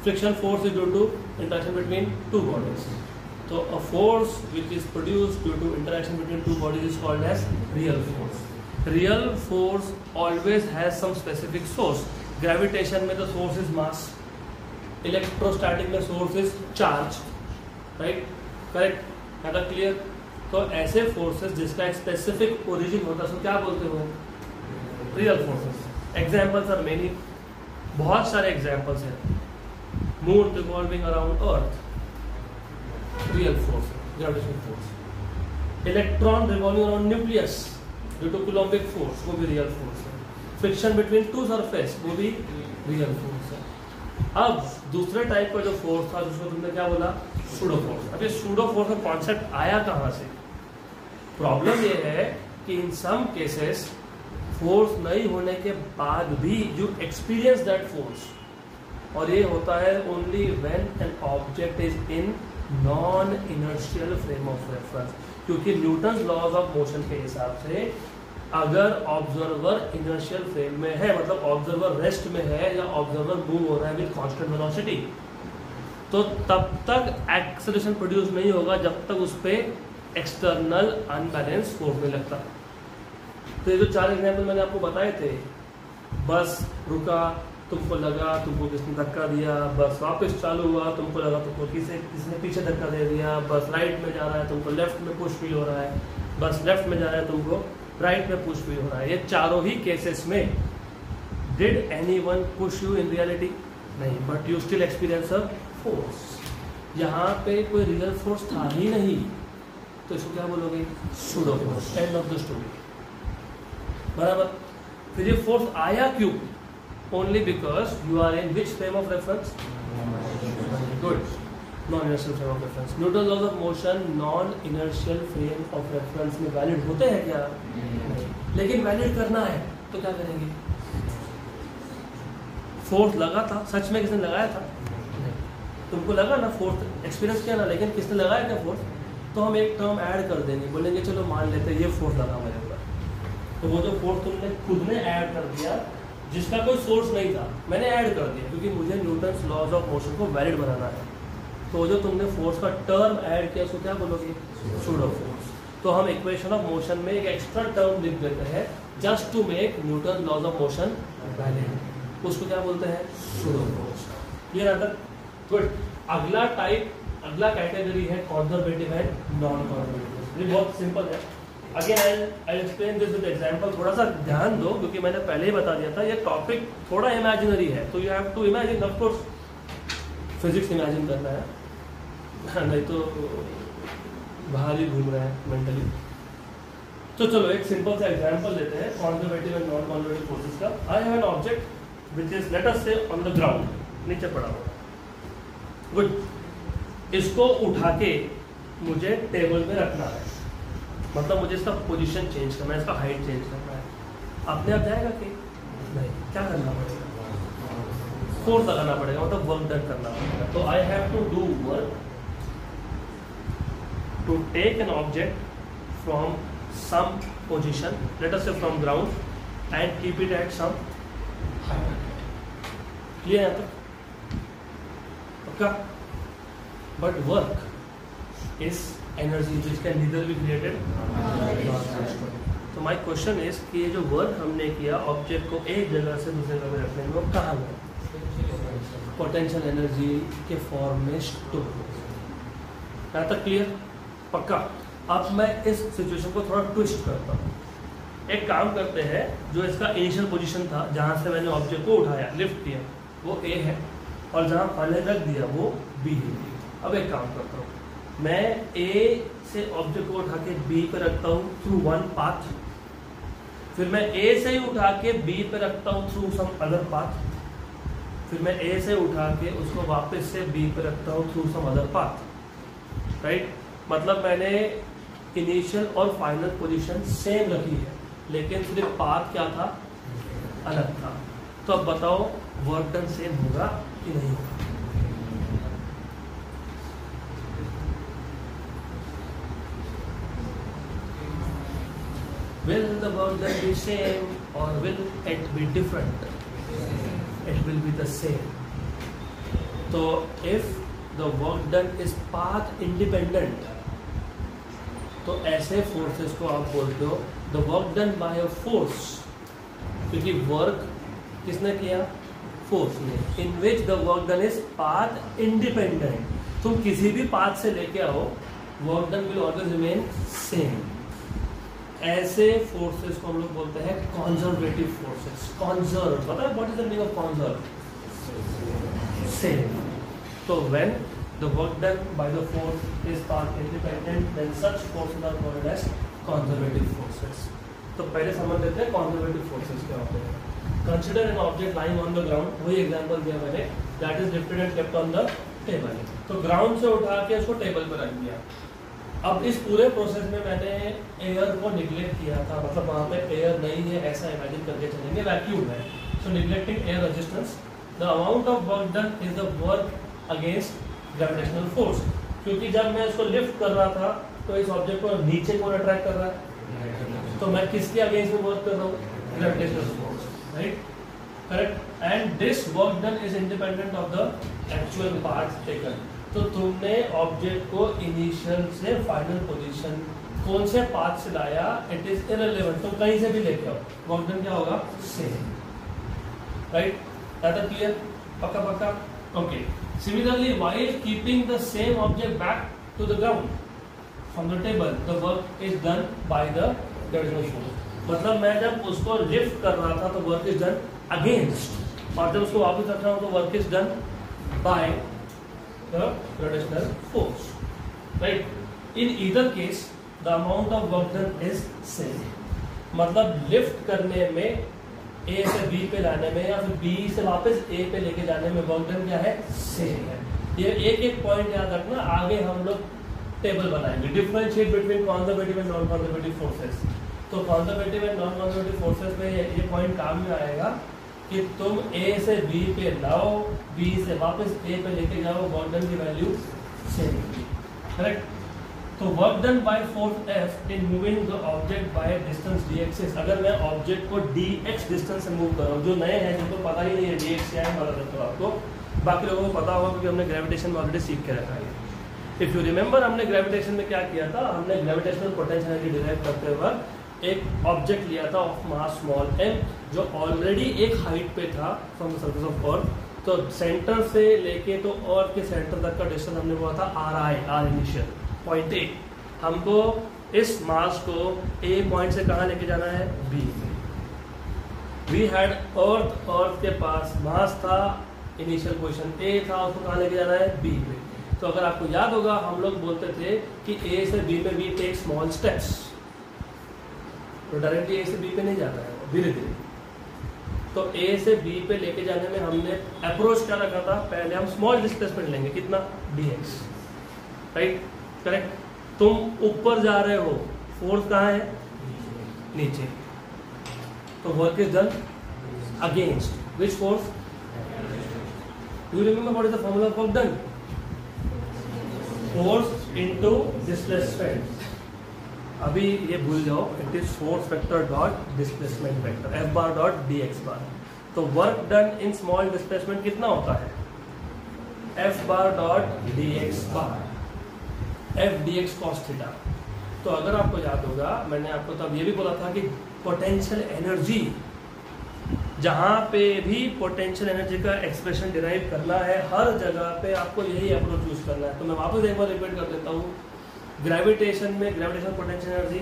Friction force is due to interaction between 2 bodies. So a force which is produced due to interaction between 2 bodies is called as real force. Real force always has some specific source. Gravitation में the source is mass. Electrostatic में source is charge. Right? Correct? Is that clear? तो ऐसे forces जिसका एक specific origin होता है उसको क्या बोलते हो? Real forces. Examples are many. बहुत सारे examples हैं. Moon revolving around Earth. Real force, gravitational force. Electron revolving around nucleus due to Coulombic force, वो भी real force है. Friction between 2 surface, वो भी real force है. अब दूसरे टाइप का जो फोर्स था जिसको तुमने क्या बोला? Pseudo force. अब ये सूडो फोर्स का कॉन्सेप्ट आया कहाँ से? प्रॉब्लम ये है कि इन सम केसेस फोर्स नहीं होने के बाद भी यू एक्सपीरियंस दैट फोर्स, और ये होता है only when an object is in non inertial frame of reference. क्योंकि न्यूटन्स लॉज ऑफ मोशन के हिसाब से अगर ऑब्जर्वर इनर्शियल फ्रेम में है, मतलब ऑब्जर्वर रेस्ट में है या ऑब्जर्वर मूव हो रहा है विद कांस्टेंट वेलोसिटी, तो तब तक एक्सेलरेशन प्रोड्यूस नहीं होगा जब तक उस पर एक्सटर्नल अनबैलेंस फोर्स नहीं लगता। तो ये जो 4 एग्जाम्पल मैंने आपको बताए थे, बस रुका, तुमको लगा तुमको किसने धक्का दिया, बस वापस चालू हुआ, तुमको लगा तुमको किसने पीछे धक्का दे दिया, बस राइट में जा रहा है तुमको लेफ्ट में पुश फील हो रहा है, बस लेफ्ट में जा रहा है तुमको राइट में पुश फील हो रहा है। ये चारों ही केसेस में did anyone push you in reality? नहीं, but you still experience a force. यहाँ पे कोई रियल फोर्स था ही नहीं, तो इसको क्या बोलोगे? Pseudo force. End of the story. बराबर। फिर ये फोर्स आया क्यों? Only because you are in which frame of reference? Good. Non inertial frame of reference. Newton laws of motion non inertial frame of reference में valid होते हैं क्या? लेकिन वैलिड करना है तो क्या करेंगे? फोर्स लगा था, सच में किसने लगाया था? तुमको लगा ना फोर्स, एक्सपीरियंस किया ना, लेकिन किसने लगाया क्या फोर्स? तो हम एक टर्म ऐड कर देंगे, बोलेंगे चलो मान लेते हैं ये फोर्स लगा मेरे ऊपर। तो वो जो फोर्स तुमने खुद ने ऐड कर दिया, जिसका कोई सोर्स नहीं था, मैंने ऐड कर दिया क्योंकि मुझे न्यूटन्स लॉज ऑफ मोशन को वैलिड बनाना है। तो जो तुमने फोर्स का टर्म ऐड किया उसको क्या बोलोगे? Pseudo force. तो हम इक्वेशन ऑफ मोशन में एक एक्स्ट्रा टर्म लिख देते हैं just to make Newton laws of motion valid. उसको क्या बोलते हैं? Pseudo force. क्लियर आता? गुड। अगला टाइप, अगला कैटेगरी है कंजर्वेटिव एंड नॉन कंजर्वेटिव। ये बहुत सिंपल है। Again I explain this with example. थोड़ा सा ध्यान दो क्योंकि मैंने पहले ही बता दिया था ये टॉपिक थोड़ा इमेजिनरी है, तो you have to imagine. Of course physics imagine करना है, नहीं तो बाहर ही घूम रहे हैं मेंटली। तो चलो एक सिंपल सा एग्जांपल लेते हैं conservative and non conservative forces का। I have an object which is let us say on the ground, नीचे पड़ा हुआ। गुड। इसको उठा के मुझे टेबल पे रखना है, मतलब मुझे इसका पोजीशन चेंज करना है, इसका हाइट चेंज करना है। अपने आप जाएगा कि नहीं? क्या करना पड़ेगा? फोर्स लगाना पड़ेगा, मतलब वर्क डन करना पड़ेगा। तो I have to do work to take an object from some position, let us say from ground, and keep it at some height. Clear है? पक्का? But work is energy which can neither be created. तो my question is कि ये जो work हमने किया object को एक जगह से दूसरे जगह रखने में, वो कहाँ है? पोटेंशियल एनर्जी के फॉर्म में स्टोर। यहाँ तक क्लियर? पक्का? अब मैं इस सिचुएशन को थोड़ा ट्विस्ट करता हूँ। एक काम करते हैं, जो इसका इनिशियल पोजीशन था जहाँ से मैंने ऑब्जेक्ट को उठाया, लिफ्ट किया, वो ए है, और जहाँ पहले रख दिया वो बी है। अब एक काम करता हूँ, मैं ए से ऑब्जेक्ट को उठा के बी पे रखता हूँ थ्रू वन पाथ, फिर मैं ए से ही उठा के बी पे रखता हूँ थ्रू सम अदर पाथ, फिर मैं ए से उठा के उसको वापस से बी पे रखता हूँ through some other path. Right? मतलब मैंने इनिशियल और फाइनल पोजीशन सेम रखी है, लेकिन सिर्फ पाथ क्या था? अलग था। तो अब बताओ वर्क डन सेम होगा कि नहीं होगा? Will the work done be same or will it be different? It will be the same. So if the work done is path independent, तो ऐसे फोर्सेस को आप बोलते हो the work done by a force, क्योंकि work किसने किया? Force ने। In which the work done is path independent. तुम किसी भी पाथ से लेके आओ, work done will always remain same. ऐसे फोर्सेस को हम लोग बोलते हैं कंजर्वेटिव फोर्सेस। कंजर्व, पता है what is the meaning of conserve? Same. तो when the work done by the force is path independent, then such forces are called as conservative forces. तो पहले समझ लेते हैं कंजर्वेटिव फोर्सेस क्या होते हैं। Consider an object lying on the ground, वही एग्जांपल दिया मैंने, that is lifted and kept on the table. तो ग्राउंड से उठा के उसको टेबल पर रख दिया। अब इस पूरे प्रोसेस में मैंने एयर को निगलेक्ट किया था, मतलब वहाँ पे एयर नहीं है ऐसा इमेजिन करके चलेंगे, वैक्यूम है। So neglecting air resistance, the amount of work done is the work against gravitational force. क्योंकि जब मैं इसको लिफ्ट कर रहा था तो इस ऑब्जेक्ट को नीचे कौन अट्रैक्ट कर रहा है? तो मैं किसके अगेंस्ट में वर्क कर रहा हूँ? Gravitational force. Right? Correct? And this work done is independent of the actual path taken. तो तुमने ऑब्जेक्ट को इनिशियल से फाइनल पोजीशन कौन से पाथ से लाया, इट इज इररिलेवेंट। तुम कहीं से भी लेके आओ, वर्क डन क्या होगा? Same. Right? That is clear? पक्का पक्का? Okay. Similarly while keeping the same object back to the ground from the table, the work is done by the gravitational force. मतलब मैं जब उसको लिफ्ट कर रहा था तो वर्क इज डन अगेंस्ट, और जब उसको वापस रख रहा हूँ तो work is done bye the gravitational force. Right? In either case, the amount of work done is same. मतलब लिफ्ट करने में, A से B पे लाने में, या फिर B से वापस A पे लेके जाने में वर्क डन क्या है? सेम है। ये एक एक पॉइंट याद रखना, आगे हम लोग टेबल बनाएंगे। Differentiate between conservative and non conservative forces. तो conservative and non conservative forces में ये पॉइंट काम में आएगा कि तुम ए से बी पे लाओ, बी से वापस ए पे लेके जाओ, वर्क डन की वैल्यू सेम, करेक्ट। तो work done by force F in moving the object by distance D axis. अगर मैं ऑब्जेक्ट को डी एक्स डिस्टेंस से मूव कर रहा हूँ, जो नए हैं जिनको पता ही नहीं है डी एक्स क्या है, बता देता हूँ आपको, बाकी लोगों को पता होगा क्योंकि हमने ग्रेविटेशन में ऑलरेडी सीख के रखा है। इफ यू रिमेंबर, हमने ग्रेविटेशन में क्या किया था, हमने ग्रेविटेशनल पोटेंशियल एनर्जी डिराइव करते वक्त एक ऑब्जेक्ट लिया था ऑफ मास स्मॉल m, जो ऑलरेडी एक हाइट पे था from the surface of earth. तो सेंटर से लेके तो अर्थ के सेंटर तक का डिस्टेंस हमने बोला था आर इनिशियल पॉइंट ए। हमको इस मास को ए पॉइंट से कहाँ लेके जाना है, बी। वी हैड अर्थ के पास मास था, इनिशियल पोजीशन ए था, उसको कहाँ लेके जाना है, बी पे। तो अगर आपको याद होगा, हम लोग बोलते थे कि ए से बी पे वी टेक स्मॉल स्टेप्स, तो डायरेक्टली ए से बी पे नहीं जाता है, धीरे धीरे। तो ए से बी पे लेके जाने में हमने अप्रोच क्या रखा था, पहले हम स्मॉल डिस्प्लेसमेंट लेंगे, कितना, dx, राइट, करेक्ट। तुम ऊपर जा रहे हो, फोर्स कहाँ है, नीचे, तो work is done against which force, do you remember what is the formula of work done, force into displacement. अभी ये भूल जाओ, it is force vector dot displacement vector, F bar dot D X bar. तो work done in small displacement कितना होता है, F bar dot D X bar, F D X cos theta. तो अगर आपको याद होगा, मैंने आपको तब ये भी बोला था कि पोटेंशियल एनर्जी, जहाँ पे भी पोटेंशियल एनर्जी का एक्सप्रेशन डिराइव करना है, हर जगह पे आपको यही अप्रोच यूज करना है। तो मैं वापस एक बार रिपीट कर देता हूँ, ग्रेविटेशन में gravitation potential energy,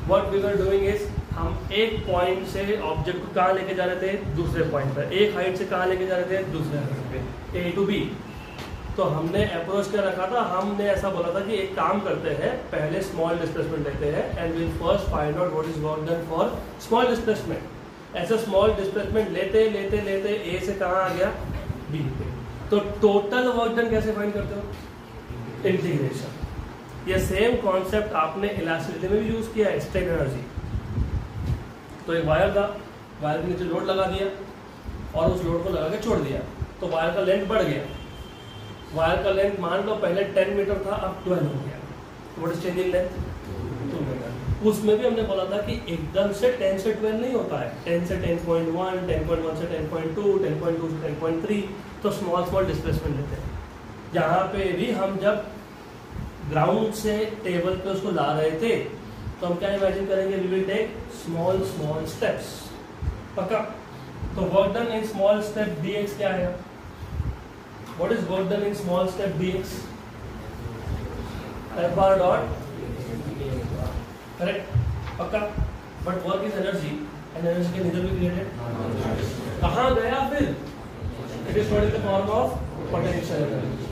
what we were doing is, हम एक पॉइंट से ऑब्जेक्ट को कहाँ लेके जा रहे थे, दूसरे पॉइंट पर, एक हाइट से कहाँ लेके जा रहे थे, दूसरे हाइट पे, ए टू बी। तो हमने अप्रोच क्या रखा था, हमने ऐसा बोला था कि एक काम करते हैं, पहले स्मॉल डिस्प्लेसमेंट लेते हैं and will first find out what is work done for small displacement. ऐसे स्मॉल डिस्प्लेसमेंट लेते लेते लेते ए से कहाँ आ गया, बी पे। तो टोटल वर्क डन कैसे फाइंड करते हो, इंटीग्रेशन। ये सेम कॉन्सेप्ट आपने इलास्टिसिटी में भी यूज किया है, स्ट्रेन एनर्जी। तो एक वायर था, वायर के नीचे लोड लगा दिया और उस लोड को लगा के छोड़ दिया, तो वायर का लेंथ बढ़ गया। वायर का लेंथ मान लो पहले 10 मीटर था, अब 12 हो गया। What is change in length, 2 metre. उसमें भी हमने बोला था कि एकदम से 10 से 12 नहीं होता है, 10 से 10.1, 10.1 से 10.2, 10.2 से 10.3, तो स्मॉल डिस्प्लेसमेंट लेते हैं। यहाँ पे भी हम जब ग्राउंड से टेबल पे उसको ला रहे थे, तो हम क्या इमेजिन करेंगे, we will take small steps, पक्का। तो work done in small step dx क्या है, what is work done in small step dx, F bar dot, correct, पक्का। But work is energy and energy can neither be created, कहाँ गया फिर, it is stored in the form of potential energy,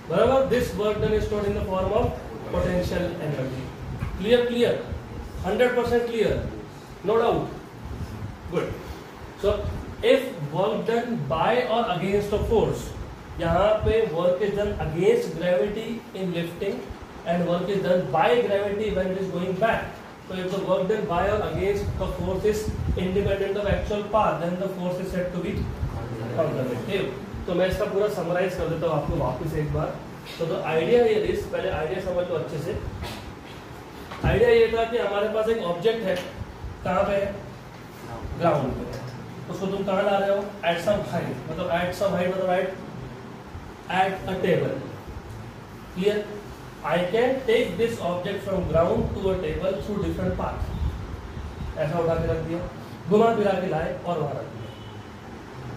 बराबर। This work done is stored in the form of potential energy. Clear, 100% clear, no doubt, good. So if work done by और against a force, यहाँ पे work is done against gravity in lifting and work is done by gravity when it is going back. तो if the work done by और against the force is independent of actual path, then the force is said to be conservative. तो मैं इसका पूरा summarise कर देता हूँ आपको वापस एक बार। तो आइडिया ये इस, पहले आइडिया समझ लो अच्छे से। आइडिया ये था कि हमारे पास एक ऑब्जेक्ट है, कहाँ पे है, ग्राउंड पे। उसको तुम कहाँ ला रहे हो, एट सम हाइट, मतलब एट सम हाइट मतलब at a table. Clear, I can take this object from ground to a table through different path. ऐसा उठा के रख दिया, घुमा फिरा के लाए और वहां रख दिया,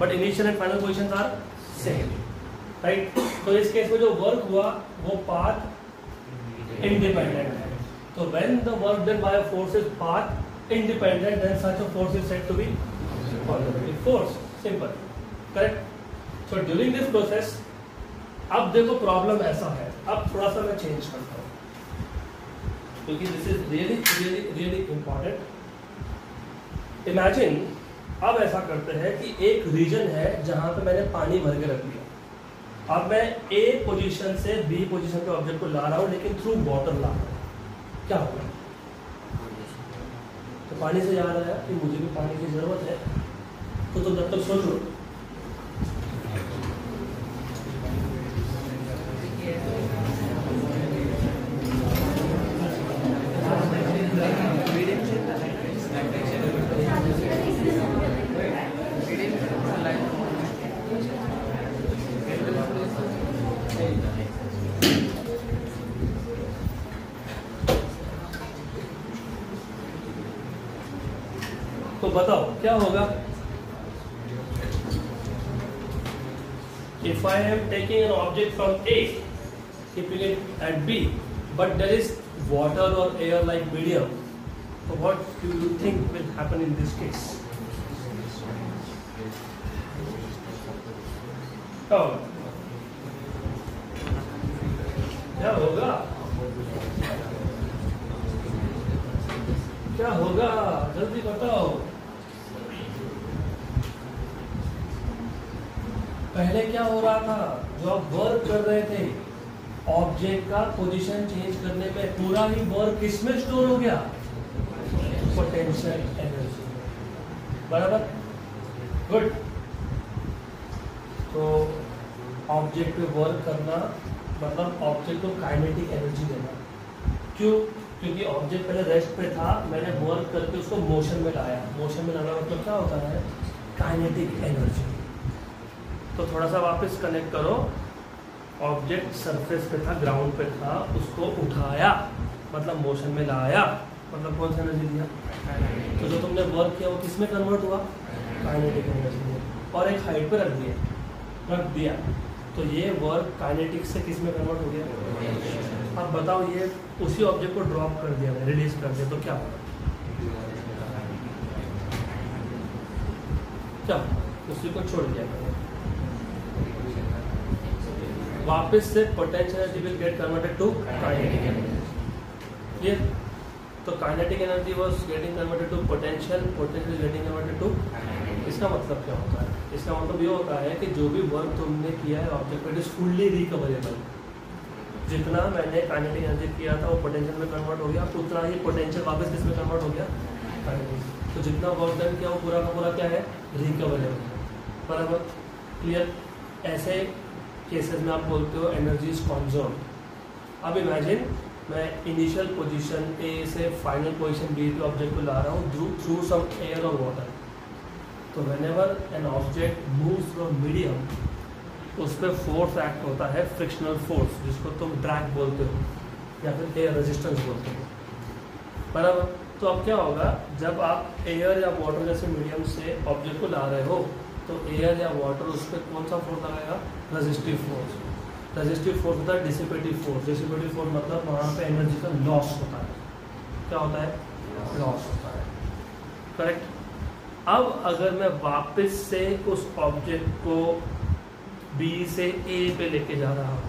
but initial and final position are same, right. तो इस केस में जो वर्क हुआ वो पाथ इंडिपेंडेंट है। तो when the work done by a force is path independent, then such a force is said to be conservative force, simple, correct. So during this process, अब देखो प्रॉब्लम ऐसा है, अब थोड़ा सा मैं चेंज करता हूँ क्योंकि this is really really really important. Imagine अब ऐसा करते हैं कि एक रीजन है जहां पे मैंने पानी भर के रख दिया, अब मैं ए पोजीशन से बी पोजीशन पे ऑब्जेक्ट को ला रहा हूँ, लेकिन थ्रू वाटर ला रहा हूँ, क्या होगा? तो पानी से जा रहा है कि मुझे भी पानी की जरूरत है, तो तुम तब तक सोच लो। तो बताओ क्या होगा? If I am taking an object from A, keeping it at B, but there is water or air like medium, so what do you think will happen in this case? क्या होगा? क्या होगा? जल्दी बताओ। पहले क्या हो रहा था? जो आप वर्क कर रहे थे, ऑब्जेक्ट का पोजीशन चेंज करने में पूरा ही वर्क किसमें स्टोर हो गया? Potential energy. बराबर, गुड। तो ऑब्जेक्ट पे वर्क करना मतलब ऑब्जेक्ट को काइनेटिक एनर्जी देना। क्यों? क्योंकि ऑब्जेक्ट पहले रेस्ट पे था, मैंने वर्क करके उसको मोशन में लाया। मोशन में लाना मतलब क्या होता है? Kinetic energy. तो थोड़ा सा वापस कनेक्ट करो। ऑब्जेक्ट सरफेस पे था, ग्राउंड पे था, उसको उठाया मतलब मोशन में लाया, मतलब कौन सा एनर्जी दिया? तो जो तुमने वर्क किया वो किस में कन्वर्ट हुआ? काइनेटिक एनर्जी में। और एक हाइट पे रख दिया तो ये वर्क काइनेटिक से किस में कन्वर्ट हो गया? अब बताओ, ये उसी ऑब्जेक्ट को ड्रॉप कर दिया, रिलीज कर दिया, तो क्या होगा? क्या? उसी को छोड़ दिया, वापस से potential energy will get converted to kinetic energy. Clear? तो kinetic energy was getting converted to potential getting converted to. इसका मतलब क्या होता है? इसका मतलब ये होता है कि जो भी वर्क तुमने किया है object it is fully recoverable. जितना मैंने काइनेटिक एनर्जी किया था वो पोटेंशियल में कन्वर्ट हो गया, उतना ही पोटेंशियल वापस किस में कन्वर्ट हो गया? काइनेटिक। तो जितना वर्क डन किया वो पूरा का पूरा क्या है? रिकवरेबल। बराबर, क्लियर? ऐसे केसेस में आप बोलते हो एनर्जी इज कंजर्व। अब इमेजिन मैं इनिशियल पोजीशन ए से फाइनल पोजीशन बी पे ऑब्जेक्ट को ला रहा हूँ थ्रू सम एयर और वाटर। तो whenever an object moves from medium, उस पर फोर्स एक्ट होता है, फ्रिक्शनल फोर्स, जिसको तुम ड्रैग बोलते हो या फिर एयर रेजिस्टेंस बोलते हो। बराबर। तो अब क्या होगा? जब आप एयर या वाटर जैसे मीडियम से ऑब्जेक्ट को ला रहे हो तो एयर या वाटर उस पर कौन सा फोर्स लगाएगा? Resistive force. रेजिस्टिव फोर्स होता है डिसिपेटिव फोर्स। डिसिपेटिव फोर्स मतलब वहाँ पे एनर्जी का लॉस होता है। क्या होता है? लॉस होता है। करेक्ट। अब अगर मैं वापस से उस ऑब्जेक्ट को बी से ए पे लेके जा रहा हूँ,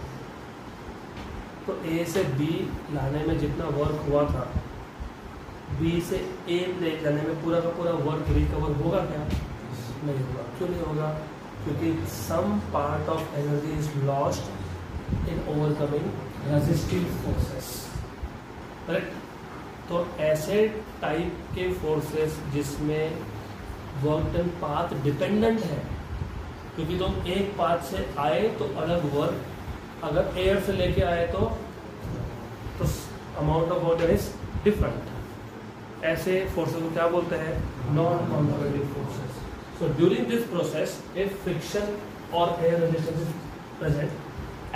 तो ए से बी लाने में जितना वर्क हुआ था, बी से ए ले जाने में पूरा का पूरा वर्क रिकवर होगा क्या? नहीं होगा। क्यों नहीं होगा? क्योंकि some part of energy is lost in overcoming resistive forces. Correct. तो ऐसे टाइप के फोर्सेस जिसमें वर्क डन पाथ डिपेंडेंट है, क्योंकि तुम एक पाथ से आए तो अलग वर्क, अगर एयर से लेके आए तो amount of work is different. ऐसे फोर्सेस को क्या बोलते हैं? Non conservative forces. So during this process, if friction or air resistance is present,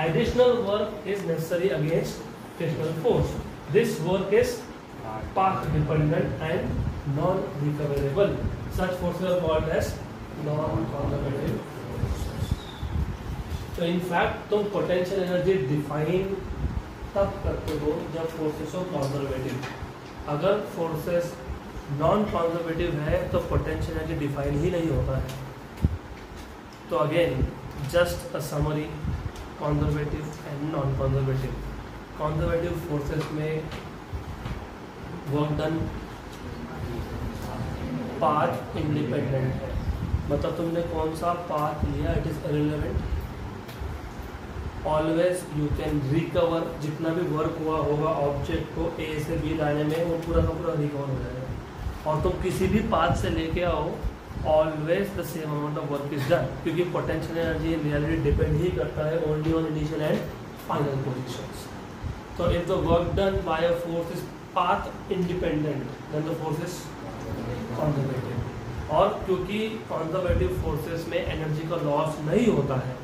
additional work is necessary against frictional force. This work is path dependent and non-recoverable. Such forces are called as non-conservative forces. So in fact, तुम potential energy define तब करते हो जब forces हो conservative. अगर forces non conservative है तो potential energy define ही नहीं होता है। तो again just a summary, conservative and non conservative. Conservative forces में वर्क डन पाथ इंडिपेंडेंट है, मतलब तुमने कौन सा पाथ लिया it is irrelevant. Always you can recover, जितना भी वर्क हुआ होगा ऑब्जेक्ट को ए से बी लाने में वो पूरा का पूरा रिकवर हो जाएगा। और तुम किसी भी पाथ से लेके आओ, always the same amount of work is done, क्योंकि potential energy in reality depend ही करता है only on initial and final positions. तो if the work done by a force is path independent then the force is conservative. और क्योंकि conservative forces में energy का loss नहीं होता है,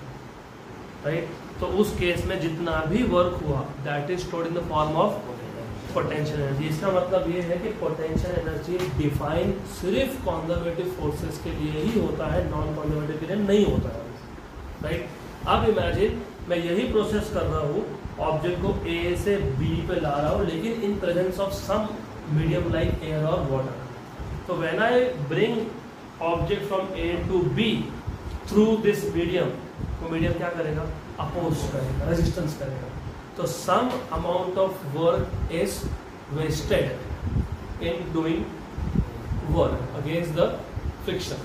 राइट, तो उस केस में जितना भी वर्क हुआ that is stored in the form of potential energy. इसका मतलब ये है कि पोटेंशियल एनर्जी डिफाइन सिर्फ कंजर्वेटिव फोर्सेस के लिए ही होता है, नॉन कंजर्वेटिव के लिए नहीं होता है, राइट। अब इमेजिन मैं यही प्रोसेस कर रहा हूँ, ऑब्जेक्ट को ए से बी पे ला रहा हूँ, लेकिन in presence of some medium like air और वाटर। तो when I bring object from A to B through this medium, वो मीडियम क्या करेगा, अपोज करेगा, रेजिस्टेंस करेगा। तो some amount of work is wasted in doing work against the friction.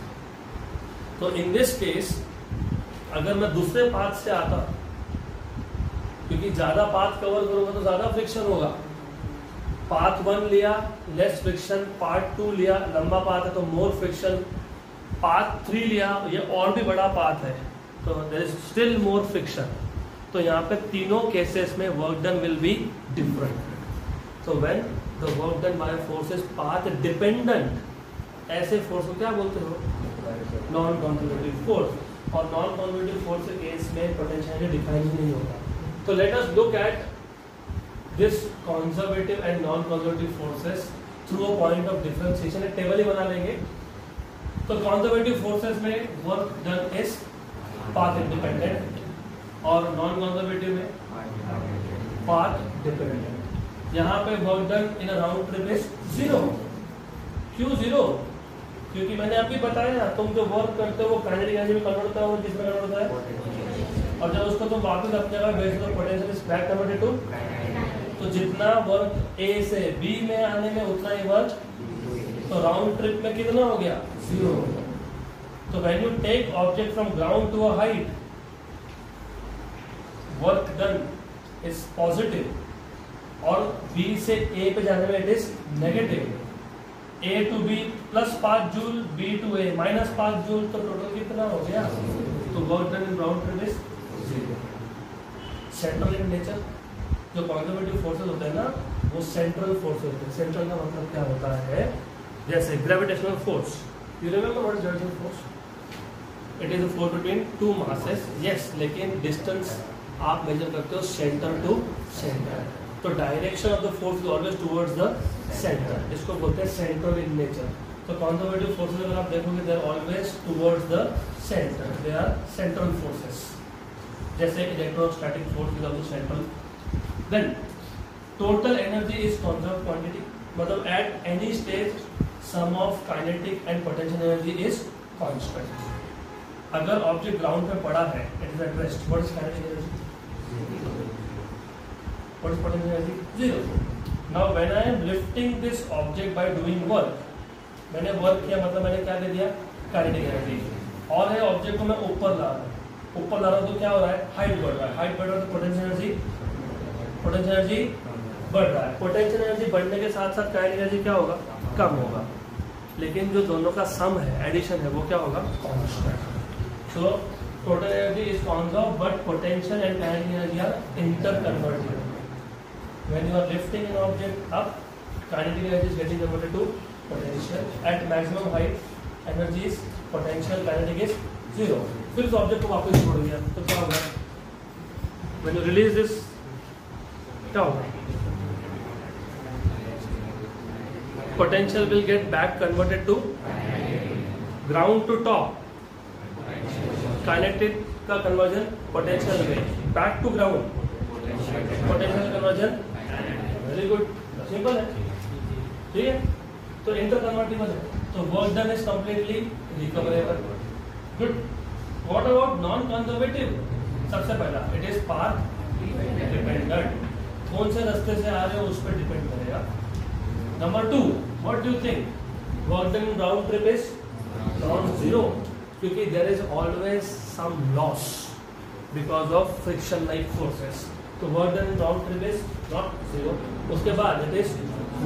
तो in this case अगर मैं दूसरे पाथ से आता, क्योंकि ज्यादा पाथ कवर करूंगा तो ज्यादा फ्रिक्शन होगा, पाथ 1 लिया लेस फ्रिक्शन, पार्ट 2 लिया लंबा पाथ है तो मोर फ्रिक्शन, पाथ 3 लिया ये और भी बड़ा पाथ है तो there is still more friction. तो यहाँ पे तीनों केसेस में work done will be different. तो when the work done by force is path dependent, ऐसे फोर्स को क्या बोलते हो, नॉन कंजर्वेटिव फोर्स। और नॉन कंजर्वेटिव फोर्स के केस में पोटेंशियल डिफाइन ही नहीं होता। तो let us look at this conservative and non conservative forces through a point of differentiation. एक टेबल ही बना लेंगे। तो कंजर्वेटिव फोर्सेस में work done is path independent और नॉन कंजर्वेटिव में पाथ डिपेंडेंट। यहाँ पे work done in a round trip is 0। क्यों 0? क्योंकि मैंने अभी बताया ना, तुम जो वर्क करते हो वो काइनेटिक एनर्जी में कन्वर्ट होता है, वो किसमें कन्वर्ट होता है, और जब उसको तुम वापस अपनी जगह भेज दो potential is back converted to. तो जितना वर्क ए से बी में आने में उतना ही वर्क, तो राउंड ट्रिप में कितना हो गया, 0। तो when you take object from ground to a height, work done is positive और बी से ए पे जाने में it is negative. A to B plus 5 joule, B to A minus 5 joule, तो टोटल कितना हो गया, तो work done in round trip is 0। Central in nature, जो कंजर्वेटिव फोर्सेस होते हैं ना वो सेंट्रल फोर्स होते हैं। सेंट्रल का मतलब क्या होता है, जैसे gravitational force, you remember what is gravitational force, it is a force between two masses, yes, लेकिन डिस्टेंस आप मेजर करते हो सेंटर टू सेंटर। तो direction of the force is always towards the centre, इसको बोलते हैं सेंट्रल इन नेचर। तो conservative forces अगर आप देखोगे they are always towards the centre, they are central forces, जैसे electrostatic force is also central. Then total energy is conserved quantity, मतलब at any stage sum of kinetic and potential energy is constant. अगर object ground पे पड़ा है, it is at rest, what is kinetic energy, what is potential energy, 0। Now when I am lifting this object by doing work, मैंने work किया मतलब मैंने क्या दे दिया, काइनेटिक एनर्जी। और है ऑब्जेक्ट को मैं ऊपर ला रहा हूँ, ऊपर ला रहा हूँ तो क्या हो रहा है, हाइट बढ़ रहा है, हाइट बढ़ रहा है तो पोटेंशियल एनर्जी बढ़ रहा है। पोटेंशियल एनर्जी बढ़ने के साथ साथ काइनेटिक एनर्जी क्या होगा, कम होगा, लेकिन जो दोनों का सम है, एडिशन है, वो क्या होगा, constant. So total energy is conserved, but potential and kinetic energy are interconverted. When you are lifting an object up, kinetic energy is getting converted to potential. At maximum height, energy is potential, kinetic is 0. फिर इस object को वापस छोड़ दिया तो क्या होगा, when you release this, क्या होगा, potential will get back converted to ground to top. Kinetic का कन्वर्जन पोटेंशियल में, back to ground potential conversion, very good, simple है, ठीक है। तो इंटर कन्वर्टिबल है, तो work done is completely recoverable, good. What about non conservative, सबसे पहला इट इज पाथ डिपेंडेंट, कौन से रास्ते से आ रहे हो उस पर डिपेंड करेगा। Number 2, what do you think, work done in round trip is non 0, क्योंकि there is always some loss because of friction like forces. तो work done in non trip is not zero. उसके बाद it is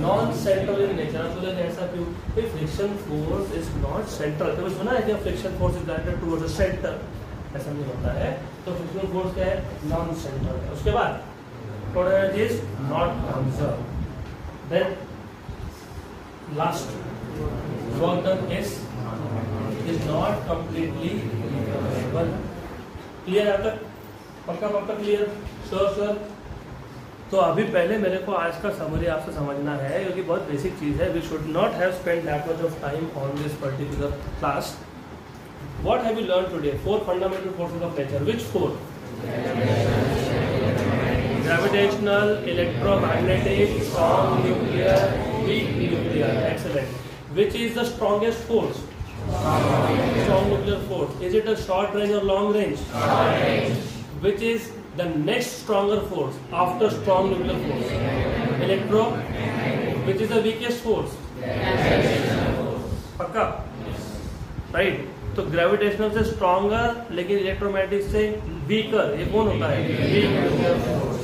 non central in nature. तो ऐसा क्यों? Friction force is not central. तो सुना है कि friction force is directed towards the centre, ऐसा नहीं होता है। तो फ्रिक्शन फोर्स क्या है? नॉन सेंट्रल है। उसके बाद total energy is not conserve. Then last work done is not completely recoverable. Clear है तक? पक्का पक्का क्लियर? श्योर? तो अभी पहले मेरे को आज का समरी आपसे समझना है, क्योंकि बहुत बेसिक चीज़ है। We should not have spend that much of time on this particular class. What have you learn today? 4 fundamental forces of nature. Which 4? Gravitational, electromagnetic, strong nuclear, weak nuclear. Excellent. Which is the strongest force? Strong nuclear force. Is it a short range or long range? Short range. Which is the next stronger force after strong nuclear force? Electro. Which is the weakest force? पक्का? Right. तो gravitational से stronger, लेकिन electromagnetic से weaker. ये कौन होता है? Weak nuclear force.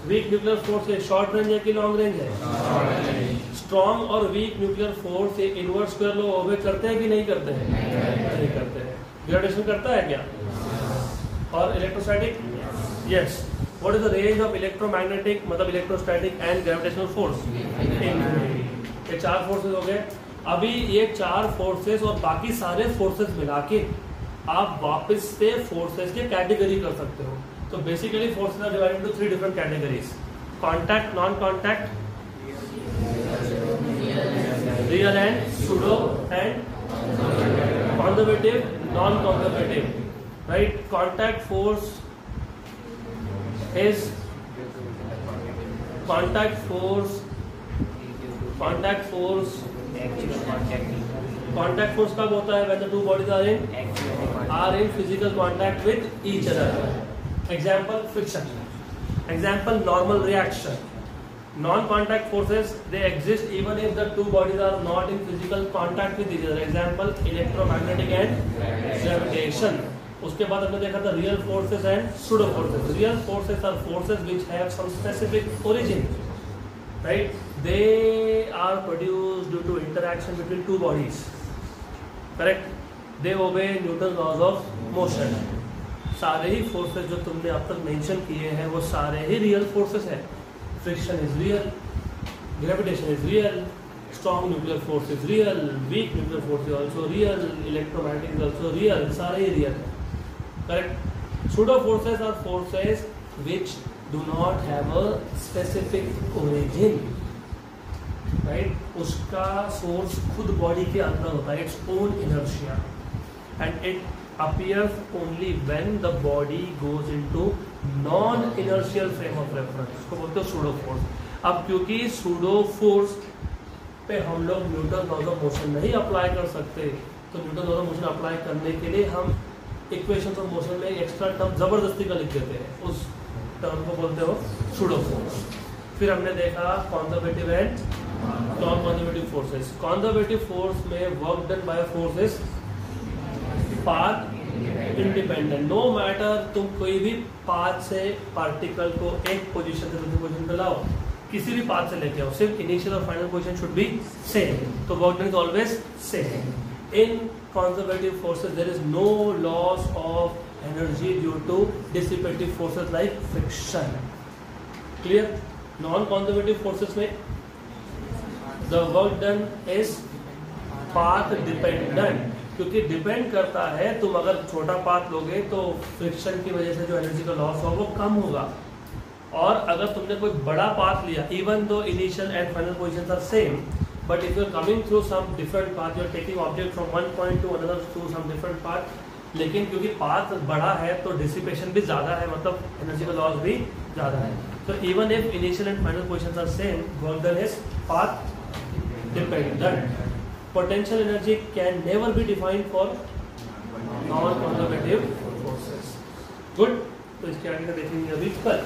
Week nuclear force है शॉर्ट रेंज है कि लॉन्ग रेंज है? स्ट्रॉन्ग और वीक न्यूक्लियर फोर्स ये इनवर्स स्क्वायर लॉ ओबे करते हैं कि नहीं करते हैं? नहीं करते हैं। ग्रेविटेशन करता है क्या? और electrostatic? Yes. What is the range of electromagnetic, मतलब इलेक्ट्रोस्टैटिक एंड ग्रेविटेशनल फोर्स? ये 4 फोर्सेस हो गए। अभी ये 4 फोर्सेस और बाकी सारे फोर्सेस मिला के आप वापस से फोर्सेस के कैटेगरी कर सकते हो। तो basically forces are divided into 3 different categories. Contact, non contact, real and pseudo, and conservative, non conservative. Right? Contact force is contact force कब होता है? when the two bodies are in physical contact with each other. Example, friction. Example, normal reaction. Non-contact forces, they exist even if the two bodies are not in physical contact with each other. Example, electromagnetic and gravitation. उसके बाद हमने देखा था real forces and pseudo forces. Real forces are forces which have some specific origin, right? They are produced due to interaction between two bodies, correct? They obey Newton laws of motion. सारे ही forces जो तुमने अब तक mention किए हैं वो सारे ही real forces हैं। Friction is real, gravitation is real, strong nuclear force is real, week nuclear force is also real, electromagnetic is also real. सारे ही रियल है, correct? Pseudo forces are forces which do not have a specific origin, right? उसका source खुद body के अंदर होता है, its own inertia, and it appears only when the body goes into non-inertial frame of reference. इसको बोलते हैं pseudo force. अब क्योंकि pseudo force पे हम लोग न्यूटन लॉज ऑफ मोशन नहीं अप्लाई कर सकते, तो Newton laws of motion apply करने के लिए हम इक्वेशन ऑफ मोशन में एक्स्ट्रा टर्म जबरदस्ती का लिख देते हैं। उस टर्म को बोलते हो सूडो फोर्स। फिर हमने देखा conservative and non conservative forces. Conservative force में work done by forces path independent. No matter तुम कोई भी पाथ से पार्टिकल को एक पोजीशन से दूसरी पोजीशन पे लाओ, किसी भी पाथ से लेके आओ, सिर्फ इनिशियल और final position should be same. तो work done is always same. In conservative forces there is no loss of energy due to dissipative forces like friction. Clear? Non-conservative forces में the work done is path dependent, क्योंकि depend करता है। तुम अगर छोटा path लोगे तो friction की वजह से जो एनर्जी का लॉस होगा वो कम होगा, और अगर तुमने कोई बड़ा पाथ लिया, even though initial and final positions are same, but if you are coming through some different path, you are taking object from one point to another through some different path, लेकिन क्योंकि path बड़ा है तो dissipation भी ज़्यादा है, मतलब energy का लॉस भी ज़्यादा है। तो even if initial and final positions are same, work done is path dependent. Potential energy can never be defined for non conservative forces. Good, तो इसके आगे का देखेंगे अभी कल।